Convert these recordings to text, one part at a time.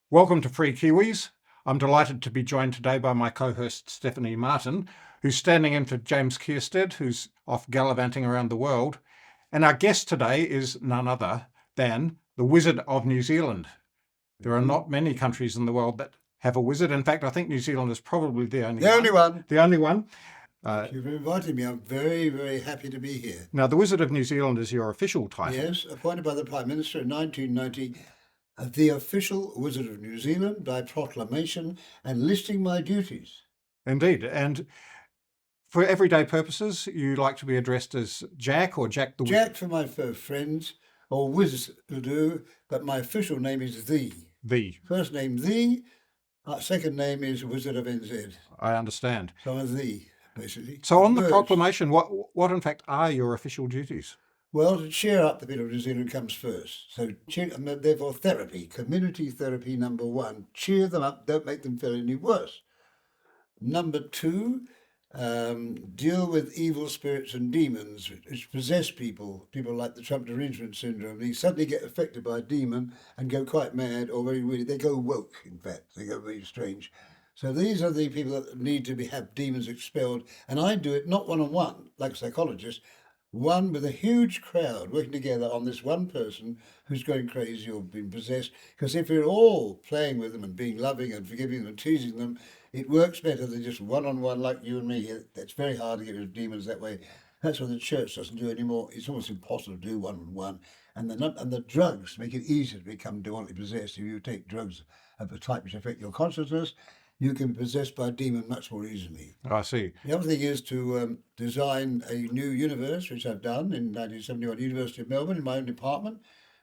Welcome to Free Kiwis. I'm delighted to be joined today by my co-host Stephanie Martin, who's standing in for James Kierstead, who's off gallivanting around the world. And our guest today is none other than the Wizard of New Zealand. There are not many countries in the world that have a wizard. In fact, I think New Zealand is probably the only one. The only one. Thank you for inviting me. I'm very, very happy to be here. Now, the Wizard of New Zealand is your official title. Yes, appointed by the Prime Minister in 1990, the official Wizard of New Zealand by proclamation and listing my duties. Indeed. And for everyday purposes, you like to be addressed as Jack or Jack the Wizard? Jack for my friends, or Wiz will do, but my official name is The. First name The, second name is Wizard of NZ. I understand. So I'm The, basically. So on the proclamation, what in fact are your official duties? Well, to cheer up the people of New Zealand comes first. So therefore therapy, community therapy number one, cheer them up, don't make them feel any worse. Number two, deal with evil spirits and demons which possess people like the Trump derangement syndrome. They suddenly get affected by a demon and go quite mad or very weird. They go woke, in fact. They go very strange. So these are the people that need to have demons expelled. And I do it not one-on-one, like a psychologist, one with a huge crowd working together on this one person who's going crazy or being possessed. Because if we're all playing with them and being loving and forgiving them and teasing them, it works better than just one-on-one like you and me. That's very hard to get rid of demons that way. That's what the church doesn't do anymore. It's almost impossible to do one-on-one. And the drugs make it easier to become demonically possessed. If you take drugs of a type which affect your consciousness, you can be possessed by a demon much more easily. I see. The other thing is to design a new universe, which I've done in 1971, University of Melbourne, in my own department,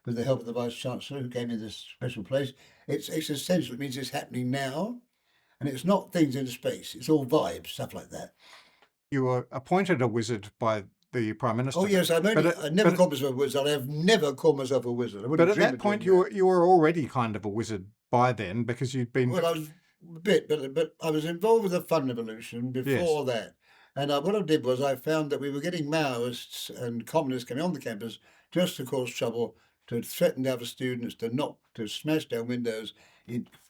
with the help of the Vice-Chancellor, who gave me this special place. It's essential. It means it's happening now, and it's not things in space. It's all vibes, stuff like that. You were appointed a wizard by the Prime Minister. Oh, yes, I never called myself a wizard. I have never called myself a wizard. But at that point, you were already kind of a wizard by then, because you'd been... Well, I was a bit, but I was involved with the fun revolution before that. And what I did was I found that we were getting Maoists and communists coming on the campus just to cause trouble, to threaten other students, to smash down windows,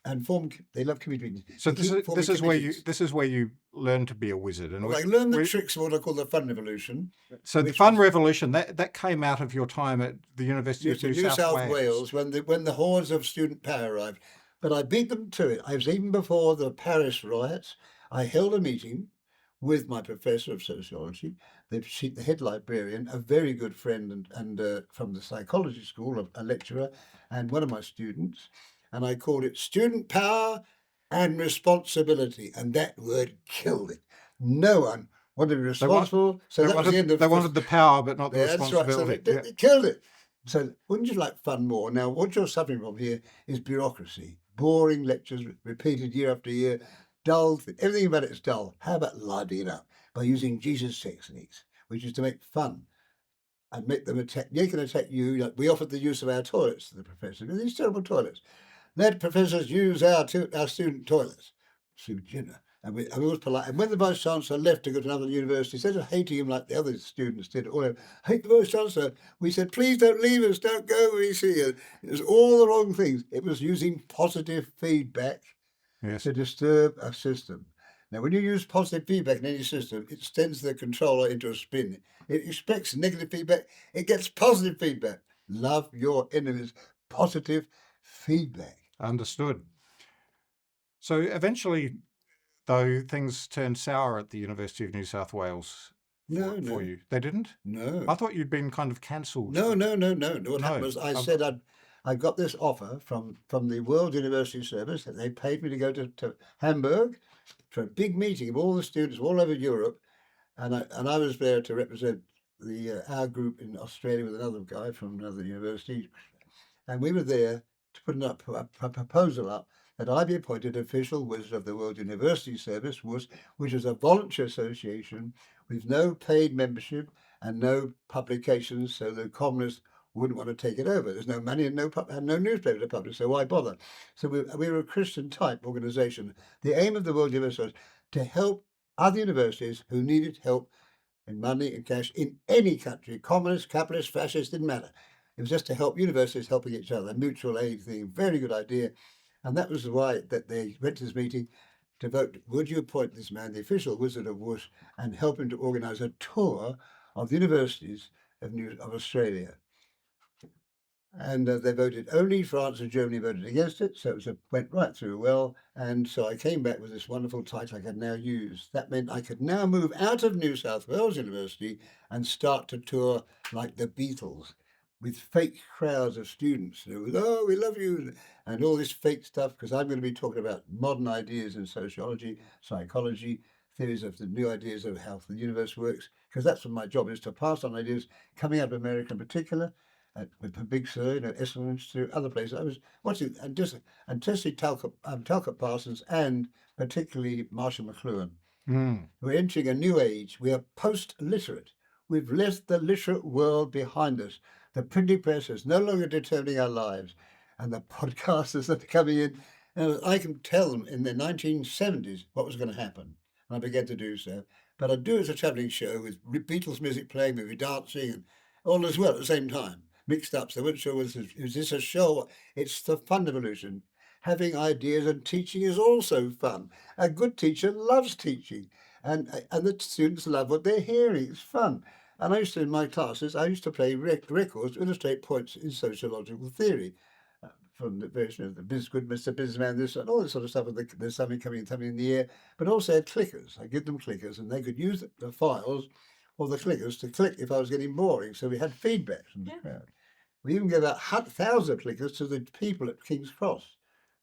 and form. They love community. So this is where you learn to be a wizard. And I learned the tricks of what I call the fun revolution. So the fun revolution that came out of your time at the University of New South Wales when the hordes of student power arrived. But I beat them to it. I was even before the Paris riots. I held a meeting with my professor of sociology, the head librarian, a very good friend and from the psychology school, a lecturer, and one of my students. And I called it Student Power and Responsibility. And that word killed it. No one wanted to be responsible. They wanted the power, but not the responsibility. That's right. So it killed it. So wouldn't you like fun more? Now, what you're suffering from here is bureaucracy. Boring lectures repeated year after year, dull. Everything about it is dull. How about livening it up by using Jesus techniques, which is to make fun and make them attack. They can attack you. Like we offered the use of our toilets to the professor. These terrible toilets. Let professors use our student toilets. And we was polite. And when the Vice-Chancellor left to go to another university, instead of hating him like the other students did, hate the Vice-Chancellor, we said, please don't leave us, don't go, we see you. It was all the wrong things. It was using positive feedback to disturb a system. Now, when you use positive feedback in any system, it sends the controller into a spin. It expects negative feedback. It gets positive feedback. Love your enemies. Positive feedback. Understood. So eventually, though, things turned sour at the University of New South Wales for you. They didn't? No. I thought you'd been kind of cancelled. No. What happened was I said I got this offer from the World University Service that they paid me to go to Hamburg for a big meeting of all the students all over Europe, and I was there to represent our group in Australia with another guy from another university, and we were there to put a proposal up that I be appointed official wizard of the World University Service, which is a voluntary association with no paid membership and no publications, so the communists wouldn't want to take it over. There's no money and no newspaper to publish, so why bother? So we were a Christian type organisation. The aim of the World University was to help other universities who needed help in money and cash in any country, communist, capitalist, fascist, didn't matter. It was just to help universities helping each other, mutual aid thing, very good idea. And that was why that they went to this meeting to vote, would you appoint this man, the official Wizard of Whoosh, and help him to organise a tour of the universities of Australia? And they voted, only France and Germany voted against it, so it went right through well. And so I came back with this wonderful title I could now use. That meant I could now move out of New South Wales University and start to tour like the Beatles with fake crowds of students. Oh, we love you, and all this fake stuff, because I'm going to be talking about modern ideas in sociology, psychology, theories of the new ideas of how the universe works, because that's what my job is, to pass on ideas coming out of America in particular, with the Big Sur, Essendon, to other places. I was watching, and especially Talcott Parsons, and particularly Marshall McLuhan. We're entering a new age. We are post-literate. We've left the literate world behind us. The printing press is no longer determining our lives, and the podcasters are coming in. And I can tell them in the 1970s what was going to happen, and I began to do so. But I do it as a travelling show with Beatles music playing, maybe dancing, and all as well at the same time, mixed up. So they weren't sure was this a show? It's the fun evolution. Having ideas and teaching is also fun. A good teacher loves teaching, and the students love what they're hearing. It's fun. And I used to, in my classes, I used to play records to illustrate points in sociological theory, from the version of the good Mr. Businessman, this and all this sort of stuff. There's something coming in the air, but also had clickers. I give them clickers, and they could use the files or the clickers to click if I was getting boring. So we had feedback from the crowd. We even gave out 1,000 clickers to the people at King's Cross.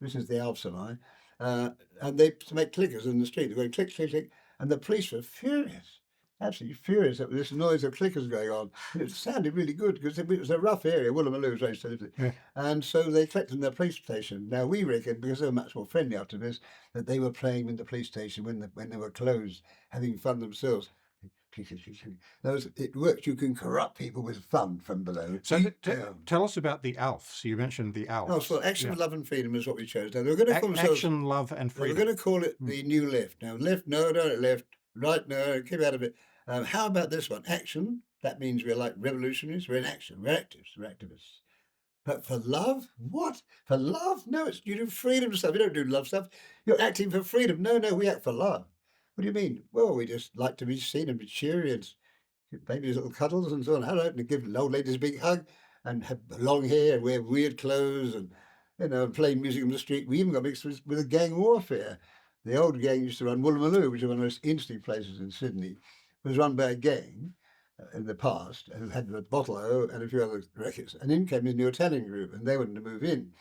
This is the Alps and and they to make clickers in the street. They were going click, click, click, and the police were furious, absolutely furious at this noise of clickers going on. And it sounded really good because it was a rough area. Woolloomooloo was very safe. And so they collected in the police station. Now we reckon, because they were much more friendly after this, that they were playing in the police station when they were closed, having fun themselves. It works. You can corrupt people with fun from below. So tell us about the ALFs. You mentioned the ALFs. Oh, so Action, Love and Freedom is what we chose. Now, they were going to call themselves Action, Love and Freedom. They were going to call it the New Left. Now, left, no, don't left. Right, no, keep out of it. How about this one? Action. That means we're like revolutionaries. We're in action. We're actives. We're activists. But for love, what? For love? No, you do freedom stuff. You don't do love stuff. You're acting for freedom. No, we act for love. What do you mean? Well, we just like to be seen and be cheery and baby's little cuddles and so on. Hello, and give old ladies a big hug and have long hair and wear weird clothes and play music on the street. We even got mixed with a gang warfare. The old gang used to run Woolloomooloo, which is one of the most interesting places in Sydney. It was run by a gang in the past who had the Bottle-O and a few other rackets. And in came the new Italian group, and they wanted to move in.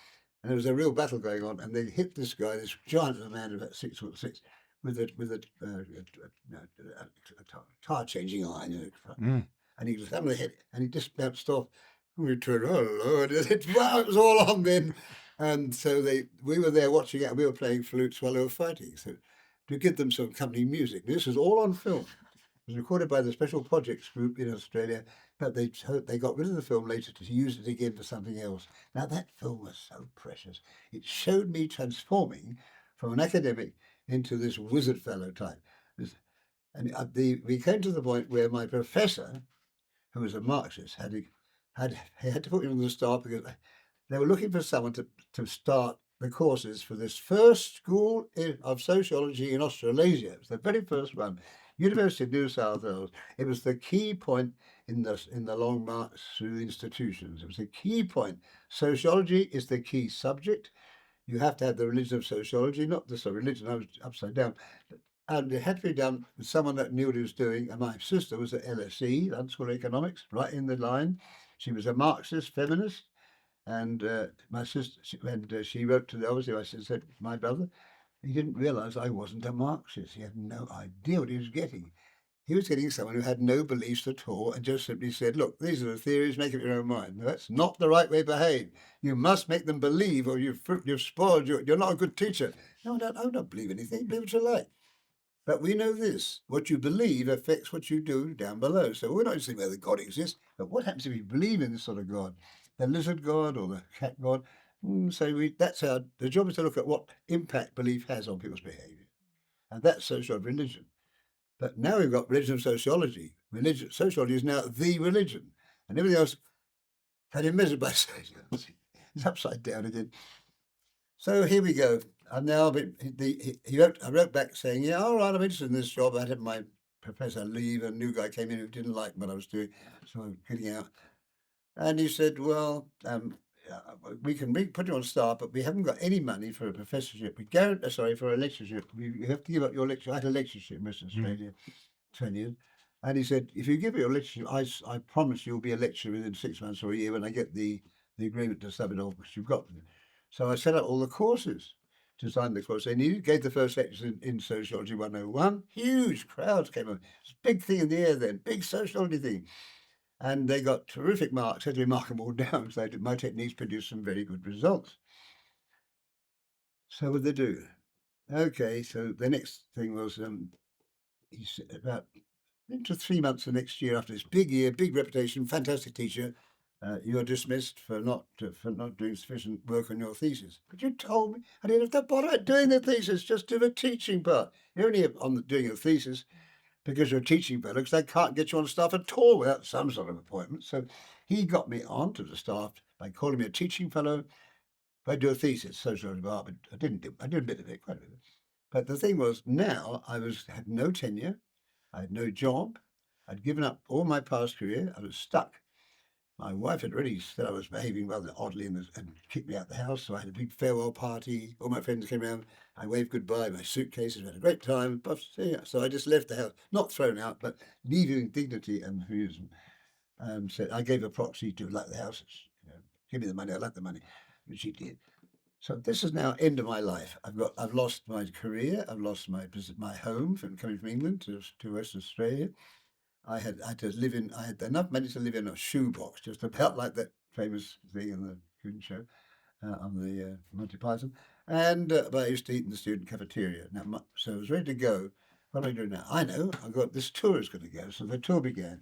And there was a real battle going on, and they hit this guy, this giant of a man, about 6'6", with a tire changing iron, and he was having the head, and he just bounced off. We turned, oh Lord, wow, it was all on then. And so we were there watching it, and we were playing flutes while they were fighting. So to give them some accompanying music. This was all on film. It was recorded by the Special Projects Group in Australia, but they got rid of the film later to use it again for something else. Now that film was so precious. It showed me transforming from an academic into this wizard fellow type. And we came to the point where my professor, who was a Marxist, had to put me on the staff because they were looking for someone to start the courses for this first school of sociology in Australasia. It was the very first one, University of New South Wales. It was the key point in the long march through the institutions. It was a key point. Sociology is the key subject. You have to have the religion of sociology, not the religion. I was upside down. And it had to be done with someone that knew what he was doing. And my sister was at LSE, London School of Economics, right in the line. She was a Marxist feminist. And my sister, she wrote to obviously my sister said, my brother, he didn't realise I wasn't a Marxist. He had no idea what he was getting. He was getting someone who had no beliefs at all and just simply said, look, these are the theories, make up your own mind. No, that's not the right way to behave. You must make them believe or you've spoiled, you're not a good teacher. No, I don't believe anything, believe what you like. But we know this, what you believe affects what you do down below. So we're not just saying whether God exists, but what happens if you believe in this sort of God? The lizard God or the cat God? That's the job is to look at what impact belief has on people's behaviour. And that's social religion. But now we've got religion of sociology. Sociology is now the religion. And everything else can be measured by sociology. It's upside down again. So here we go. I'm now, but I wrote back saying, yeah, all right, I'm interested in this job. I had my professor leave, a new guy came in who didn't like what I was doing, so I'm getting out. And he said, well, we can put you on staff, but we haven't got any money for a professorship. We guarantee, sorry, for a lectureship. You have to give up your lecture. I had a lectureship in Western Australia, 10 years. And he said, if you give me your lectureship, I promise you'll be a lecturer within 6 months or a year when I get the agreement to sub it off, which you've got. So I set up all the courses, designed the course they needed, gave the first lectures in Sociology 101. Huge crowds came up. It's a big thing in the air then, big sociology thing. And they got terrific marks. I had to mark them all down. So my techniques produced some very good results. So what did they do? Okay, so the next thing was he said about into 3 months the next year after this big year, big reputation, fantastic teacher. You are dismissed for not doing sufficient work on your thesis. But you told me I didn't have to bother doing the thesis, just do the teaching part. You're only on doing a thesis because you're a teaching fellow, because they can't get you on staff at all without some sort of appointment. So he got me onto the staff by calling me a teaching fellow. If I do a thesis, sociology, but I didn't do. I did a bit of it, quite a bit of it. But the thing was, now had no tenure, I had no job, I'd given up all my past career, I was stuck. My wife had already said I was behaving rather oddly and kicked me out the house. So I had a big farewell party. All my friends came around. I waved goodbye, my suitcases, had a great time. So I just left the house, not thrown out, but leaving with dignity and amusement. Said I gave a proxy to like the houses. Give me the money, I like the money, which she did. So this is now end of my life. I've lost my career. I've lost my home from coming from England to Western Australia. I had to live in. I had enough money to live in a shoebox, just about like that famous thing in the Coon Show on the Monty Python. And but I used to eat in the student cafeteria. Now, so I was ready to go. What am I doing now? I know. I've got this tour is going to go. So the tour began.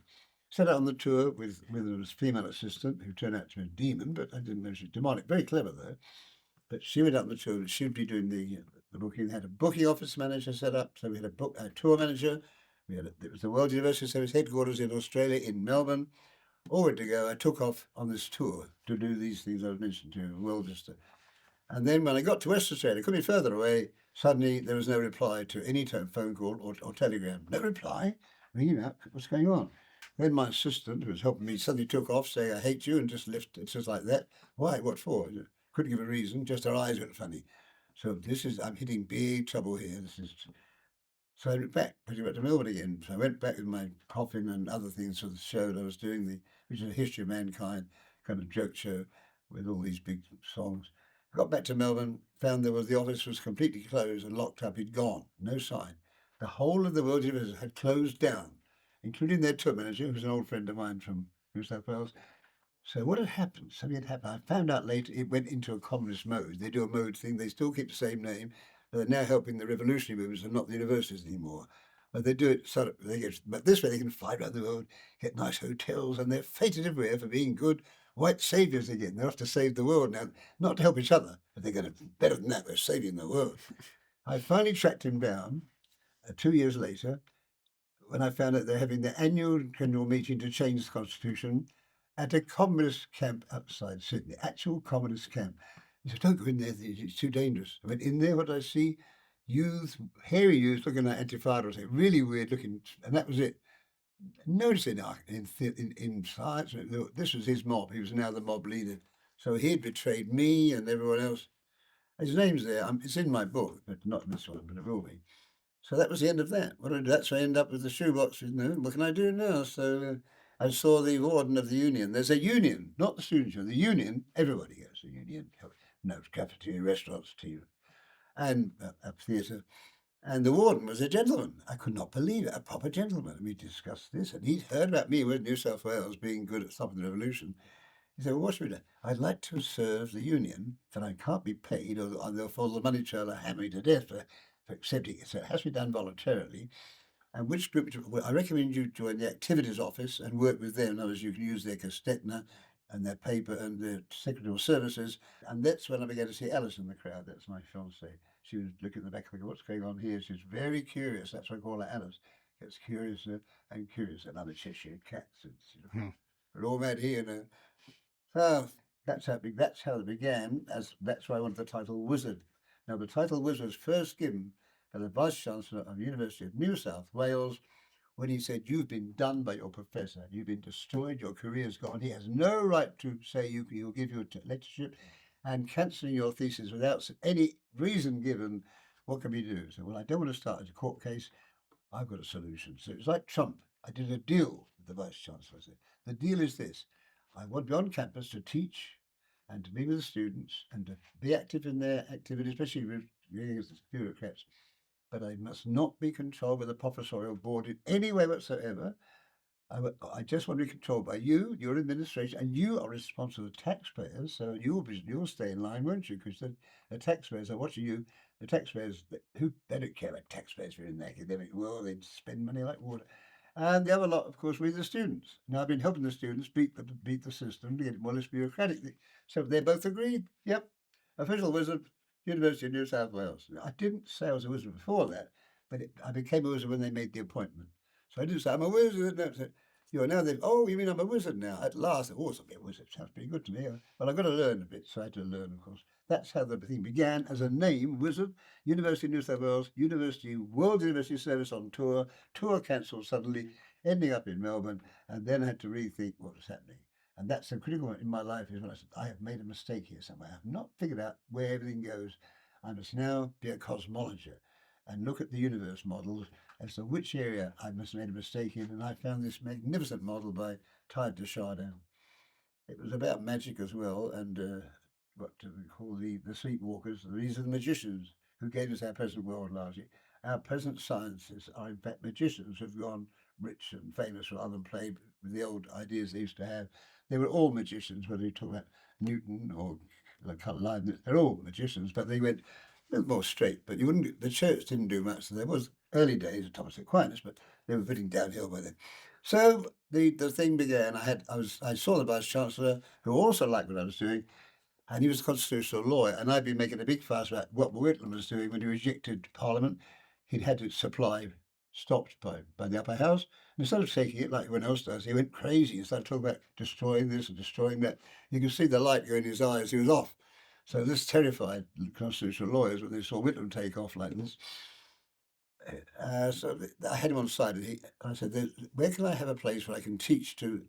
Set out on the tour with a female assistant who turned out to be a demon, but I didn't know she was demonic. Very clever though. But she went up the tour. She'd be doing the booking. They had a booking office manager set up. So we had a tour manager. It was the World University Service headquarters in Australia, in Melbourne. All ready to go. I took off on this tour to do these things I was mentioning to you, Worcester. And then when I got to Western Australia, couldn't be further away, suddenly there was no reply to any phone call or telegram. No reply. Ringing up, what's going on? Then my assistant, who was helping me, suddenly took off, saying, I hate you, and just left it just like that. Why? What for? Couldn't give a reason, just her eyes went funny. So I'm hitting big trouble here. So I went back, pretty much to Melbourne again. So I went back with my coffin and other things for the show that I was doing, which is a history of mankind kind of joke show with all these big songs. I got back to Melbourne, found the office was completely closed and locked up. He'd gone, no sign. The whole of the World University had closed down, including their tour manager, who's an old friend of mine from New South Wales. So what had happened? Something had happened. I found out later it went into a communist mode. They do a mode thing. They still keep the same name. They're now helping the revolutionary movements and not the universities anymore. But they do it sort of. But this way they can fly around the world, get nice hotels, and they're feted everywhere for being good white saviors again. They're off to save the world now, not to help each other, but they're going to better than that. They're saving the world. I finally tracked him down 2 years later when I found out they're having their annual general meeting to change the constitution at a communist camp outside Sydney, actual communist camp. He said, don't go in there, it's too dangerous. I went in there, what did I see? Youth, hairy youths looking like antifados, really weird looking, and that was it. Notice in science, this was his mob. He was now the mob leader. So he had betrayed me and everyone else. His name's there. It's in my book, but not in this one, but it will be. So that was the end of that. What did I do? That's why I end up with the shoebox. What can I do now? So I saw the warden of the union. There's a union, not the students' union. The union, everybody goes to the union. No, cafeteria, restaurants, tea, and a theatre. And the warden was a gentleman. I could not believe it, a proper gentleman. And we discussed this, and he'd heard about me with New South Wales being good at stopping the revolution. He said, well, what should we do? I'd like to serve the union, but I can't be paid, or they'll follow the money trail and hammer me to death for accepting it. So it has to be done voluntarily. And which group? Well, I recommend you join the activities office and work with them. In other words, you can use their Castetna and their paper and their secretarial services. And that's when I began to see Alice in the crowd. That's my fiancée. She was looking at the back, thinking, what's going on here? She's very curious. That's why I call her Alice. Gets curiouser and curious. And I'm a Cheshire cat. So, we're all mad here now. So That's how it began. That's why I wanted the title Wizard. Now, the title Wizard was first given by the Vice Chancellor of the University of New South Wales when he said, "You've been done by your professor. You've been destroyed. Your career's gone. He has no right to say he'll give you a lectureship, and cancelling your thesis without any reason given. What can we do?" So, well, I don't want to start a court case. I've got a solution. So it's like Trump. I did a deal with the Vice Chancellor. I said, the deal is this. I want to be on campus to teach and to be with the students and to be active in their activities, especially with the bureaucrats. But I must not be controlled by the professorial board in any way whatsoever. I just want to be controlled by you, your administration, and you are responsible to taxpayers. So you'll stay in line, won't you? Because the taxpayers are watching you. The taxpayers, they don't care about taxpayers who are in the academic world. They spend money like water. And the other lot, of course, we the students. Now I've been helping the students beat the system to get it more or less bureaucratic. So they both agreed. Yep, official wizard, University of New South Wales. I didn't say I was a wizard before that, but I became a wizard when they made the appointment. So I didn't say I'm a wizard. No, so you are now. Oh, you mean I'm a wizard now? At last, oh, I'll be a wizard. Sounds pretty good to me. Well, I've got to learn a bit, so I had to learn, of course. That's how the thing began as a name, Wizard, University of New South Wales, World University Service on tour cancelled suddenly, ending up in Melbourne, and then I had to rethink what was happening. And that's the critical moment in my life is when I said, I have made a mistake here somewhere. I have not figured out where everything goes. I must now be a cosmologist and look at the universe models as to which area I must have made a mistake in. And I found this magnificent model by Tide de Chardin. It was about magic as well, and what we call the sleepwalkers. These are the magicians who gave us our present world largely. Our present scientists are in fact magicians who've gone rich and famous rather than played with the old ideas they used to have. They were all magicians, whether you talk about Newton or Leibniz, they're all magicians, but they went a little more straight. But you wouldn't. The church didn't do much. So there was early days of Thomas Aquinas, but they were putting downhill by then. So the thing began. I saw the Vice Chancellor, who also liked what I was doing, and he was a constitutional lawyer, and I'd been making a big fuss about what Whitlam was doing when he rejected Parliament. He'd had its supply stopped by the upper house. And instead of taking it like everyone else does, he went crazy and started talking about destroying this and destroying that. You could see the light go in his eyes. He was off. So this terrified constitutional lawyers when they saw Whitlam take off like this. So I had him on side, and I said, "Where can I have a place where I can teach to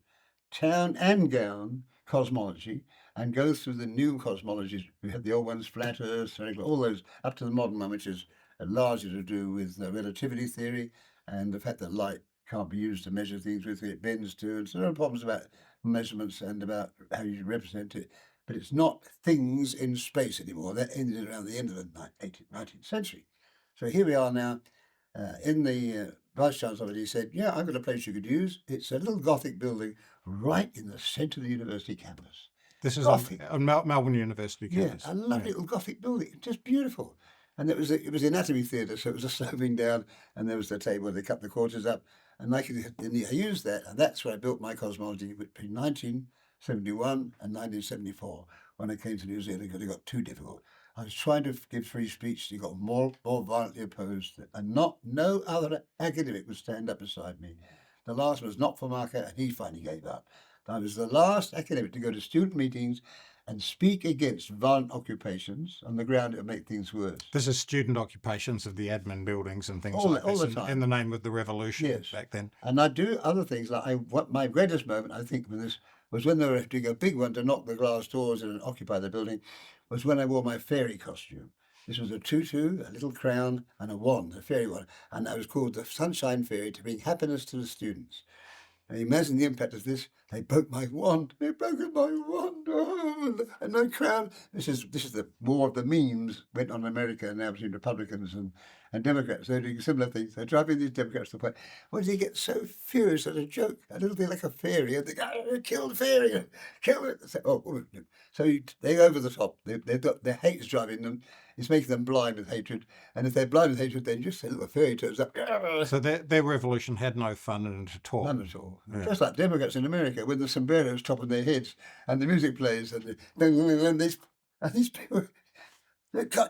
town and gown cosmology and go through the new cosmologies? We had the old ones, flat Earth, all those up to the modern one, which is largely to do with relativity theory and the fact that light can't be used to measure things with it bends to. And so there are problems about measurements and about how you represent it. But it's not things in space anymore. That ended around the end of the 19th century. So here we are now. In the Vice Chancellor, he said, "Yeah, I've got a place you could use. It's a little Gothic building right in the centre of the university campus." This is Gothic. on Melbourne University campus. Yeah, a lovely little Gothic building, just beautiful. And it was the anatomy theatre, so it was a sloping down, and there was the table where they cut the quarters up. And I used that, and that's where I built my cosmology between 1971 and 1974 when I came to New Zealand because it got too difficult. I was trying to give free speech, you got more violently opposed, and no other academic would stand up beside me. The last was not for Marker, and he finally gave up. I was the last academic to go to student meetings and speak against violent occupations on the ground it would make things worse. This is student occupations of the admin buildings and things all like this the time. in the name of the revolution Yes. back then. And I do other things. What my greatest moment, I think, with this was when they were doing a big one to knock the glass doors in and occupy the building, was when I wore my fairy costume. This was a tutu, a little crown, and a wand, a fairy wand. And I was called the Sunshine Fairy to bring happiness to the students. Now imagine the impact of this. They broke my wand. They broke my wand. Oh, and my crown. This is the more of the memes went on in America now between Republicans and Democrats. They're doing similar things. They're driving these Democrats to the point where they get so furious at a joke, a little bit like a fairy, and they go, "Oh, kill the fairy, kill it." So they go over the top. Their hate is driving them. It's making them blind with hatred. And if they're blind with hatred, then just a little fairy turns up. So their revolution had no fun in it at all. None at all. Yeah. Just like Democrats in America with the sombreros top on their heads and the music plays and these people,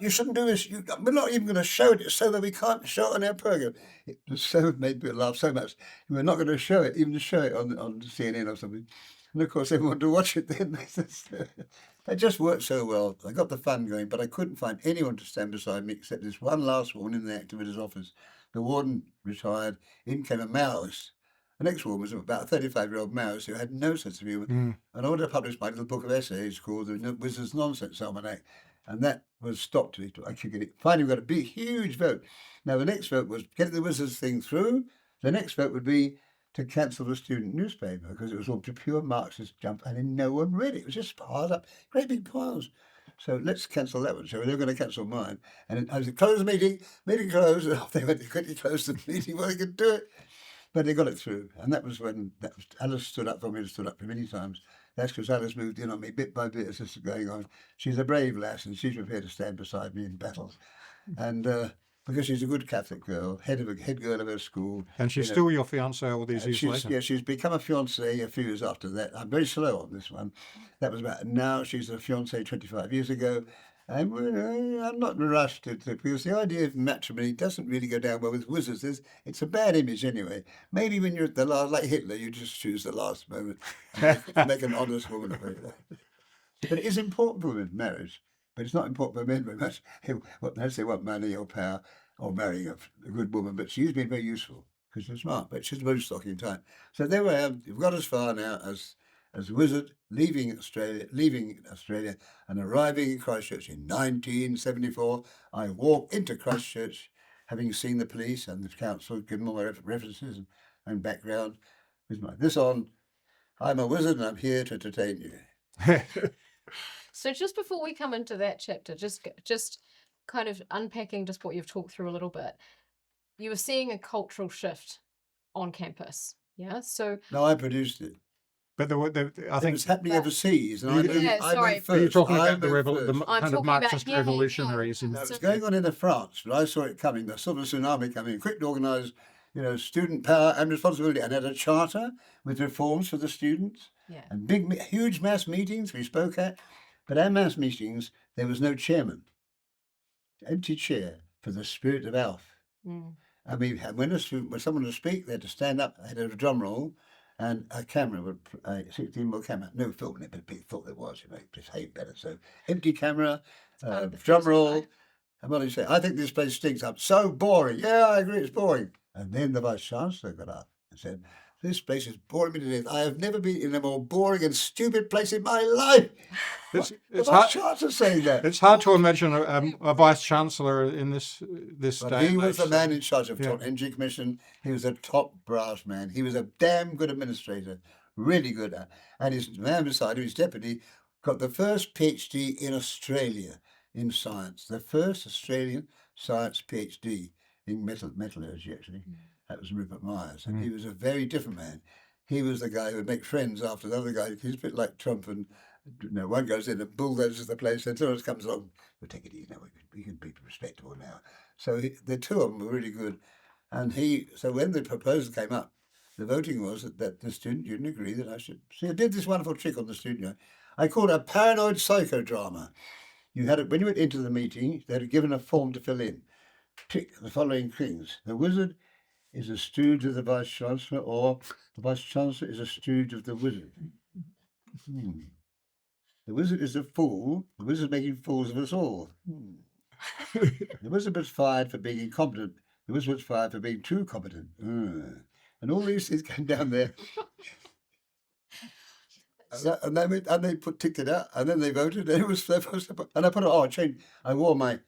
you shouldn't do this. We're not even going to show it. It's so that we can't show it on our program. It was so made people laugh so much. We're not going to show it, even to show it on CNN or something. And of course, everyone wanted to watch it then. It just worked so well. I got the fun going, but I couldn't find anyone to stand beside me except this one last woman in the activity's office. The warden retired. In came a Maoist. The next woman was about a 35-year-old Maoist who had no sense of humour. Mm. And I wanted to publish my little book of essays called The Wizard's Nonsense Almanac. And that was stopped. I could get it. Finally, we got a big, huge vote. Now, the next vote was get the Wizards thing through. The next vote would be to cancel the student newspaper because it was all pure Marxist jump and then no one read it. It was just piled up, great big piles. So let's cancel that one. So they're going to cancel mine. And I said, close the meeting closed. And off they went to quickly close the meeting before they could do it. But they got it through. And that was when Alice stood up for me and stood up for me many times. That's because Alice moved in on me bit by bit as this is going on. She's a brave lass and she's prepared to stand beside me in battles. And because she's a good Catholic girl, head girl of her school. And she's still your fiancée all these years later. Yeah, she's become a fiancée a few years after that. I'm very slow on this one. That was about now. She's a fiancée 25 years ago. And I'm not rushed to because the idea of matrimony doesn't really go down well with wizards. It's a bad image anyway. Maybe when you're at the last, like Hitler, you just choose the last moment and make an honest woman of her. But it is important for women, marriage. But it's not important for men very much. Unless they want money or power or marrying a good woman. But she's been very useful because she's smart. But she's very stocky in time. So there we are. We've got as far now as a wizard leaving Australia and arriving in Christchurch in 1974. I walk into Christchurch, having seen the police and the council, given all my references and background, with this on. I'm a wizard and I'm here to entertain you. So just before we come into that chapter, just kind of unpacking just what you've talked through a little bit, you were seeing a cultural shift on campus, yeah? So no, I produced it. But I think it was happening overseas, and I moved first. You're talking about the kind of Marxist revolutionaries. No, it was going on in France, but I saw it coming. The sort of tsunami coming. Quick to organise, student power and responsibility, and had a charter with reforms for the students. Yeah. And huge mass meetings we spoke at. But our mass meetings, there was no chairman. Empty chair for the spirit of Alf. Mm. I mean, when someone would speak, they had to stand up, they had a drum roll, and a camera, a 16mm camera. No film in it, but people thought there was, behave better. So empty camera, drum roll. And what did he say? I think this place stinks up. So boring. Yeah, I agree, it's boring. And then the Vice Chancellor got up and said, this place is boring me to death. I have never been in a more boring and stupid place in my life. It's hard to say that. It's hard to imagine a vice chancellor in this day. He was the man in charge of the Energy Commission. He was a top brass man. He was a damn good administrator, really good. And his man beside him, his deputy, got the first PhD in Australia in science. The first Australian science PhD in metallurgy, actually. That was Rupert Myers, and he was a very different man. He was the guy who would make friends after the other guy. He's a bit like Trump, and one goes in and bulldozes the place, and someone else comes along. We'll take it easy now. We can be respectable now. So the two of them were really good. And so when the proposal came up, the voting was that the student union agreed that I should. See, I did this wonderful trick on the student union. I called it a paranoid psychodrama. When you went into the meeting, they had given a form to fill in. Tick the following things. The wizard is a stooge of the Vice Chancellor, or the Vice Chancellor is a stooge of the wizard. The wizard is a fool. The wizard is making fools of us all. The wizard was fired for being incompetent. The wizard was fired for being too competent. And all these things came down there. And they ticked it out, and then they voted, and it was their first. And I changed. I wore my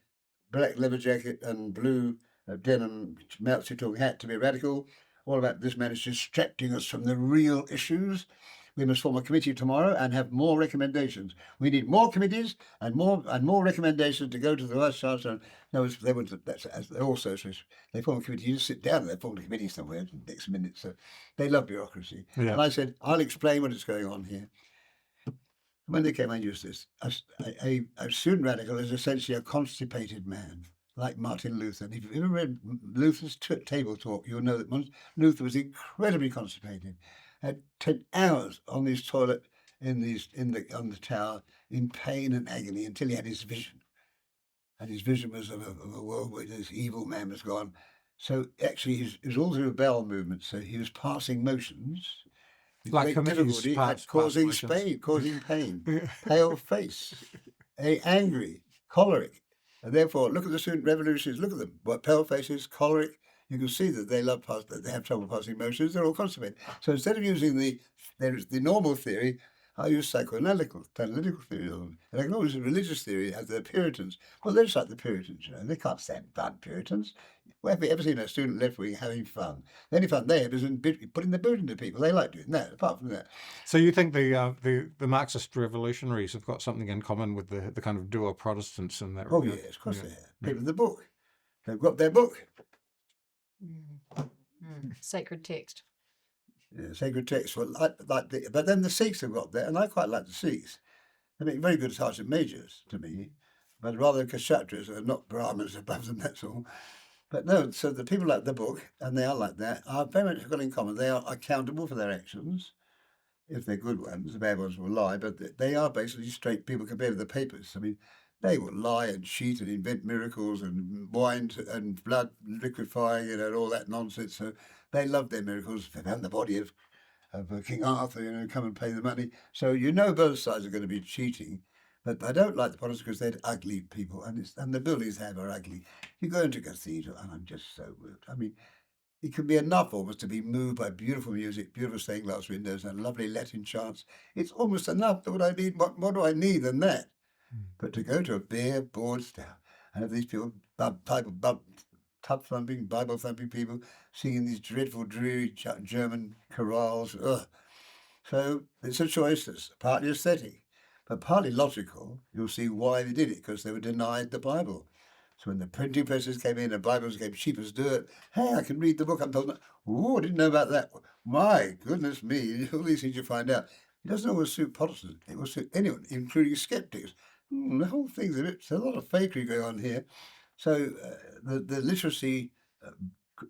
black leather jacket and blue denim Mao Zedong hat to be radical. All about this man is distracting us from the real issues. We must form a committee tomorrow and have more recommendations. We need more committees and more recommendations to go to the Vice Chancellor. No, they wouldn't. They're all socialists. They form a committee. You just sit down and they form a committee somewhere next minute. So they love bureaucracy. Yeah. And I said, I'll explain what is going on here. When they came, I used this. A student radical is essentially a constipated man, like Martin Luther. And if you've ever read Luther's table talk, you'll know that Luther was incredibly constipated. Had 10 hours on his toilet on the tower in pain and agony until he had his vision. And his vision was of a world where this evil man was gone. So actually, it was all through a bowel movement. So he was passing motions. Like great committees, difficulty pass at causing motions. pain, pale face, angry, choleric. And therefore, look at the student revolutions, look at them. What pale faces, choleric, you can see that that they have trouble passing motions, they're all constipated. So instead of using the normal theory, I use psychoanalytical theory of them. And I can always use religious theory as the Puritans. Well, they're just like the Puritans, you know. They can't stand fun, Puritans. Where have you ever seen a student left wing having fun? The only fun they have is in putting the boot into people. They like doing that, apart from that. So you think the Marxist revolutionaries have got something in common with the kind of doer Protestants in that Oh, regard? yes, of course Yeah. they have. People in the book. They've got their book. Sacred text. Yeah, sacred texts. Well, but then the Sikhs have got there, and I quite like the Sikhs. They make very good sergeant majors to me, but rather Kshatras are not Brahmins above them, that's all. But no, so the people like the book, and they are like that, are very much got in common. They are accountable for their actions, if they're good ones. The bad ones will lie, but they are basically straight people compared to the papers. I mean, they will lie and cheat and invent miracles and wine and blood liquefying and all that nonsense. So they love their miracles. They found the body of King Arthur, come and pay the money. So both sides are going to be cheating. But I don't like the Protestants because they're ugly people, and the buildings they have are ugly. You go into a cathedral, and I'm just so moved. I mean, it can be enough almost to be moved by beautiful music, beautiful stained glass windows, and lovely Latin chants. It's almost enough. What I need, what do I need than that? But to go to a bare, board staff and have these people, tub thumping, Bible thumping people, singing these dreadful, dreary German chorales. Ugh. So it's a choice that's partly aesthetic, but partly logical. You'll see why they did it, because they were denied the Bible. So when the printing presses came in and Bibles became cheap as dirt, hey, I can read the book. I'm told, oh, I didn't know about that. My goodness me, all these things you find out. It doesn't always suit Protestants. It will suit anyone, including skeptics. The whole thing's a lot of fakery going on here. So the literacy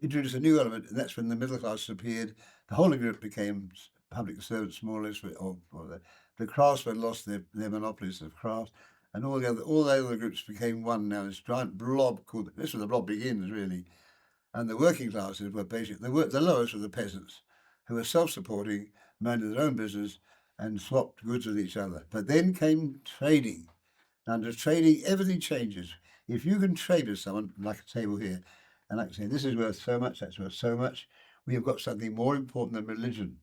introduced a new element, and that's when the middle class appeared. The whole of Europe became public servants, more or less, or the craftsmen lost their monopolies of craft, and all the other groups became one now. This giant blob called, this was the blob begins really, and the working classes were basically the lowest were the peasants, who were self-supporting, minded their own business, and swapped goods with each other. But then came trading. Under trading, everything changes. If you can trade with someone, like a table here, and I can say, this is worth so much, that's worth so much, we have got something more important than religion.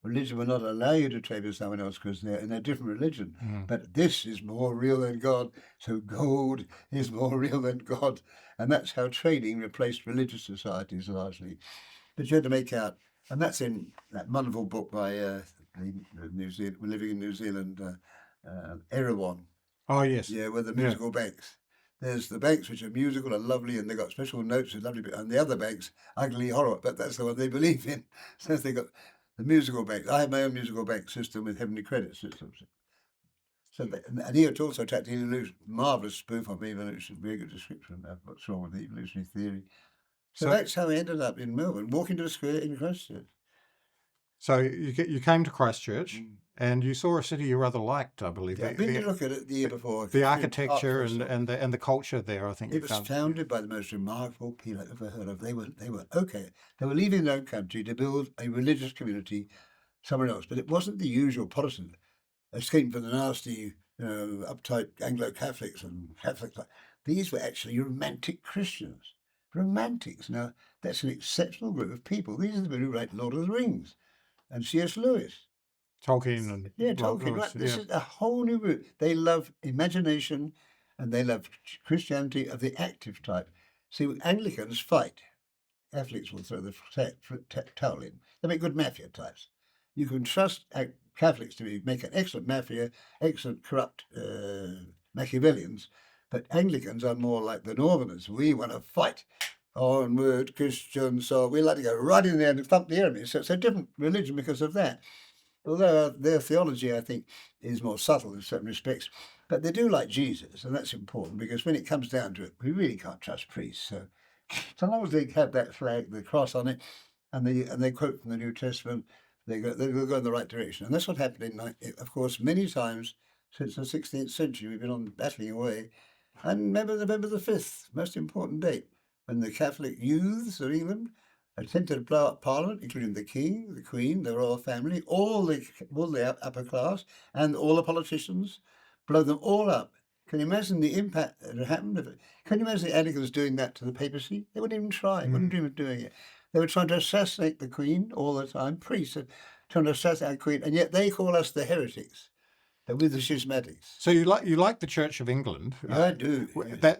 Religion will not allow you to trade with someone else because they're in a different religion. But this is more real than God, so gold is more real than God. And that's how trading replaced religious societies largely. But you had to make out, and that's in that wonderful book by New Zealand, we're living in New Zealand, Erewhon. Oh, yes. Yeah, with the musical banks. There's the banks which are musical and lovely, and they've got special notes and lovely, and the other banks, ugly horror, but that's the one they believe in. So they got the musical banks. I have my own musical bank system with heavenly credit systems. So, and he also attacked the evolution, marvelous spoof of evolution, very good description of what's wrong with the evolutionary theory. So that's how we ended up in Melbourne, walking to a square in Christchurch. So you came to Christchurch and you saw a city you rather liked, I believe. Yeah, I've been to look at it the year before. The architecture and the culture there, I think. It was founded by the most remarkable people I've ever heard of. They were okay. They were leaving their own country to build a religious community somewhere else, but it wasn't the usual Protestant escaping from the nasty, uptight Anglo-Catholics and Catholics. These were actually romantic Christians. Romantics. Now, that's an exceptional group of people. These are the people who write Lord of the Rings and C.S. Lewis. Tolkien and Tolkien, right? This is a whole new group. They love imagination and they love Christianity of the active type. See, Anglicans fight. Catholics will throw the towel in. They make good mafia types. You can trust Catholics to make an excellent mafia, excellent corrupt Machiavellians, but Anglicans are more like the Northerners. We want to fight. Onward, Christians. So we like to go right in there and thump the enemy. So it's a different religion because of that. Although their theology, I think, is more subtle in certain respects. But they do like Jesus, and that's important because when it comes down to it, we really can't trust priests. So long as they have that flag, the cross on it, and they quote from the New Testament, they'll go in the right direction. And that's what happened of course, many times since the 16th century. We've been on battling away. And remember November the 5th, most important date, when the Catholic youths of England attempted to blow up Parliament, including the King, the Queen, the royal family, all the upper class, and all the politicians, blow them all up. Can you imagine the impact that had happened? Can you imagine the Anglicans doing that to the papacy? They wouldn't even try, wouldn't dream of doing it. They were trying to assassinate the Queen all the time, priests are trying to assassinate the Queen, and yet they call us the heretics. They're with the schismatics. So you like the Church of England? Yeah, I do. W- Yeah.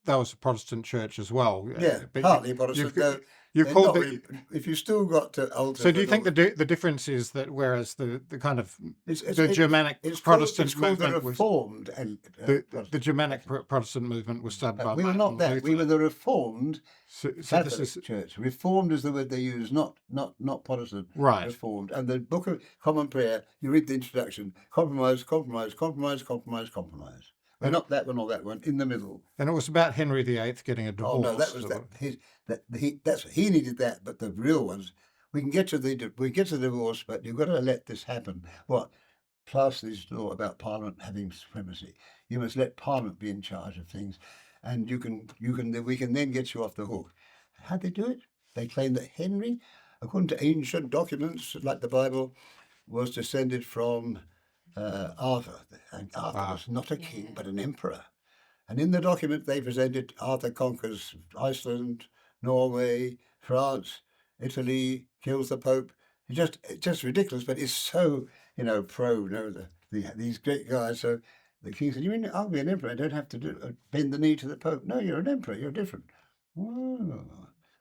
That was a Protestant church as well. Yeah, but partly Protestant. you've, Though you've they're called not the. really, if you still got to alter. So do you think the difference is that whereas the kind of the Germanic it's Protestant called the movement was Reformed and the Germanic Protestant movement was started by we were Martin not that. Luther. We were the Reformed So Catholic this is Church. Reformed is the word they use, not Protestant. right. Reformed. And the Book of Common Prayer, you read the introduction: compromise, compromise, compromise, compromise, compromise. We're not that one or that one. In the middle. And it was about Henry VIII getting a divorce. Oh no, that was that. He needed that, but the real ones. We get to the divorce, but you've got to let this happen. What? Pass this law about Parliament having supremacy. You must let Parliament be in charge of things, and we can then get you off the hook. How'd they do it? They claim that Henry, according to ancient documents like the Bible, was descended from Arthur, and Arthur was not a king but an emperor. And in the document they presented, Arthur conquers Iceland, Norway, France, Italy, kills the Pope. It's just ridiculous, but it's so, pro, these great guys. So the king said, "You mean I'll be an emperor? I don't have to bend the knee to the Pope." "No, you're an emperor. You're different." "Oh,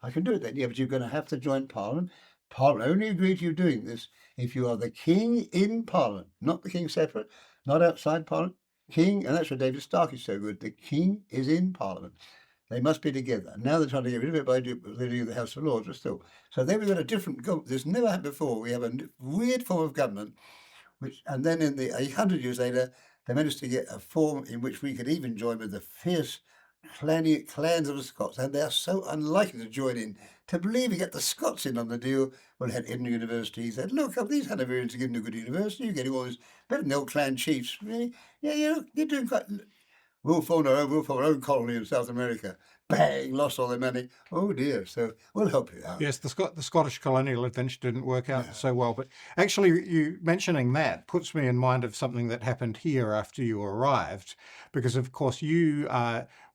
I can do it then." "Yeah, but you're going to have to join Parliament. Parliament only agree to you doing this if you are the king in Parliament, not the king separate, not outside Parliament. King," and that's why David Stark is so good. The king is in Parliament. They must be together. Now they're trying to get rid of it by leading the House of Lords, but still. So then we've got a different government. This never happened before. We have a weird form of government, and then 100 years later, they managed to get a form in which we could even join with the fierce clans of the Scots, and they're so unlikely to join in. To believe you get the Scots in on the deal, well, it had Edinburgh University. He said, "Look, these Hanoverians are giving a good university. You're getting all this better than the old clan chiefs. Really? Yeah, you're doing quite. We'll form our own colony in South America." Bang! Lost all their money. Oh dear. So we'll help you out. Yes, the Scottish colonial adventure didn't work out so well. But actually, you mentioning that puts me in mind of something that happened here after you arrived, because of course you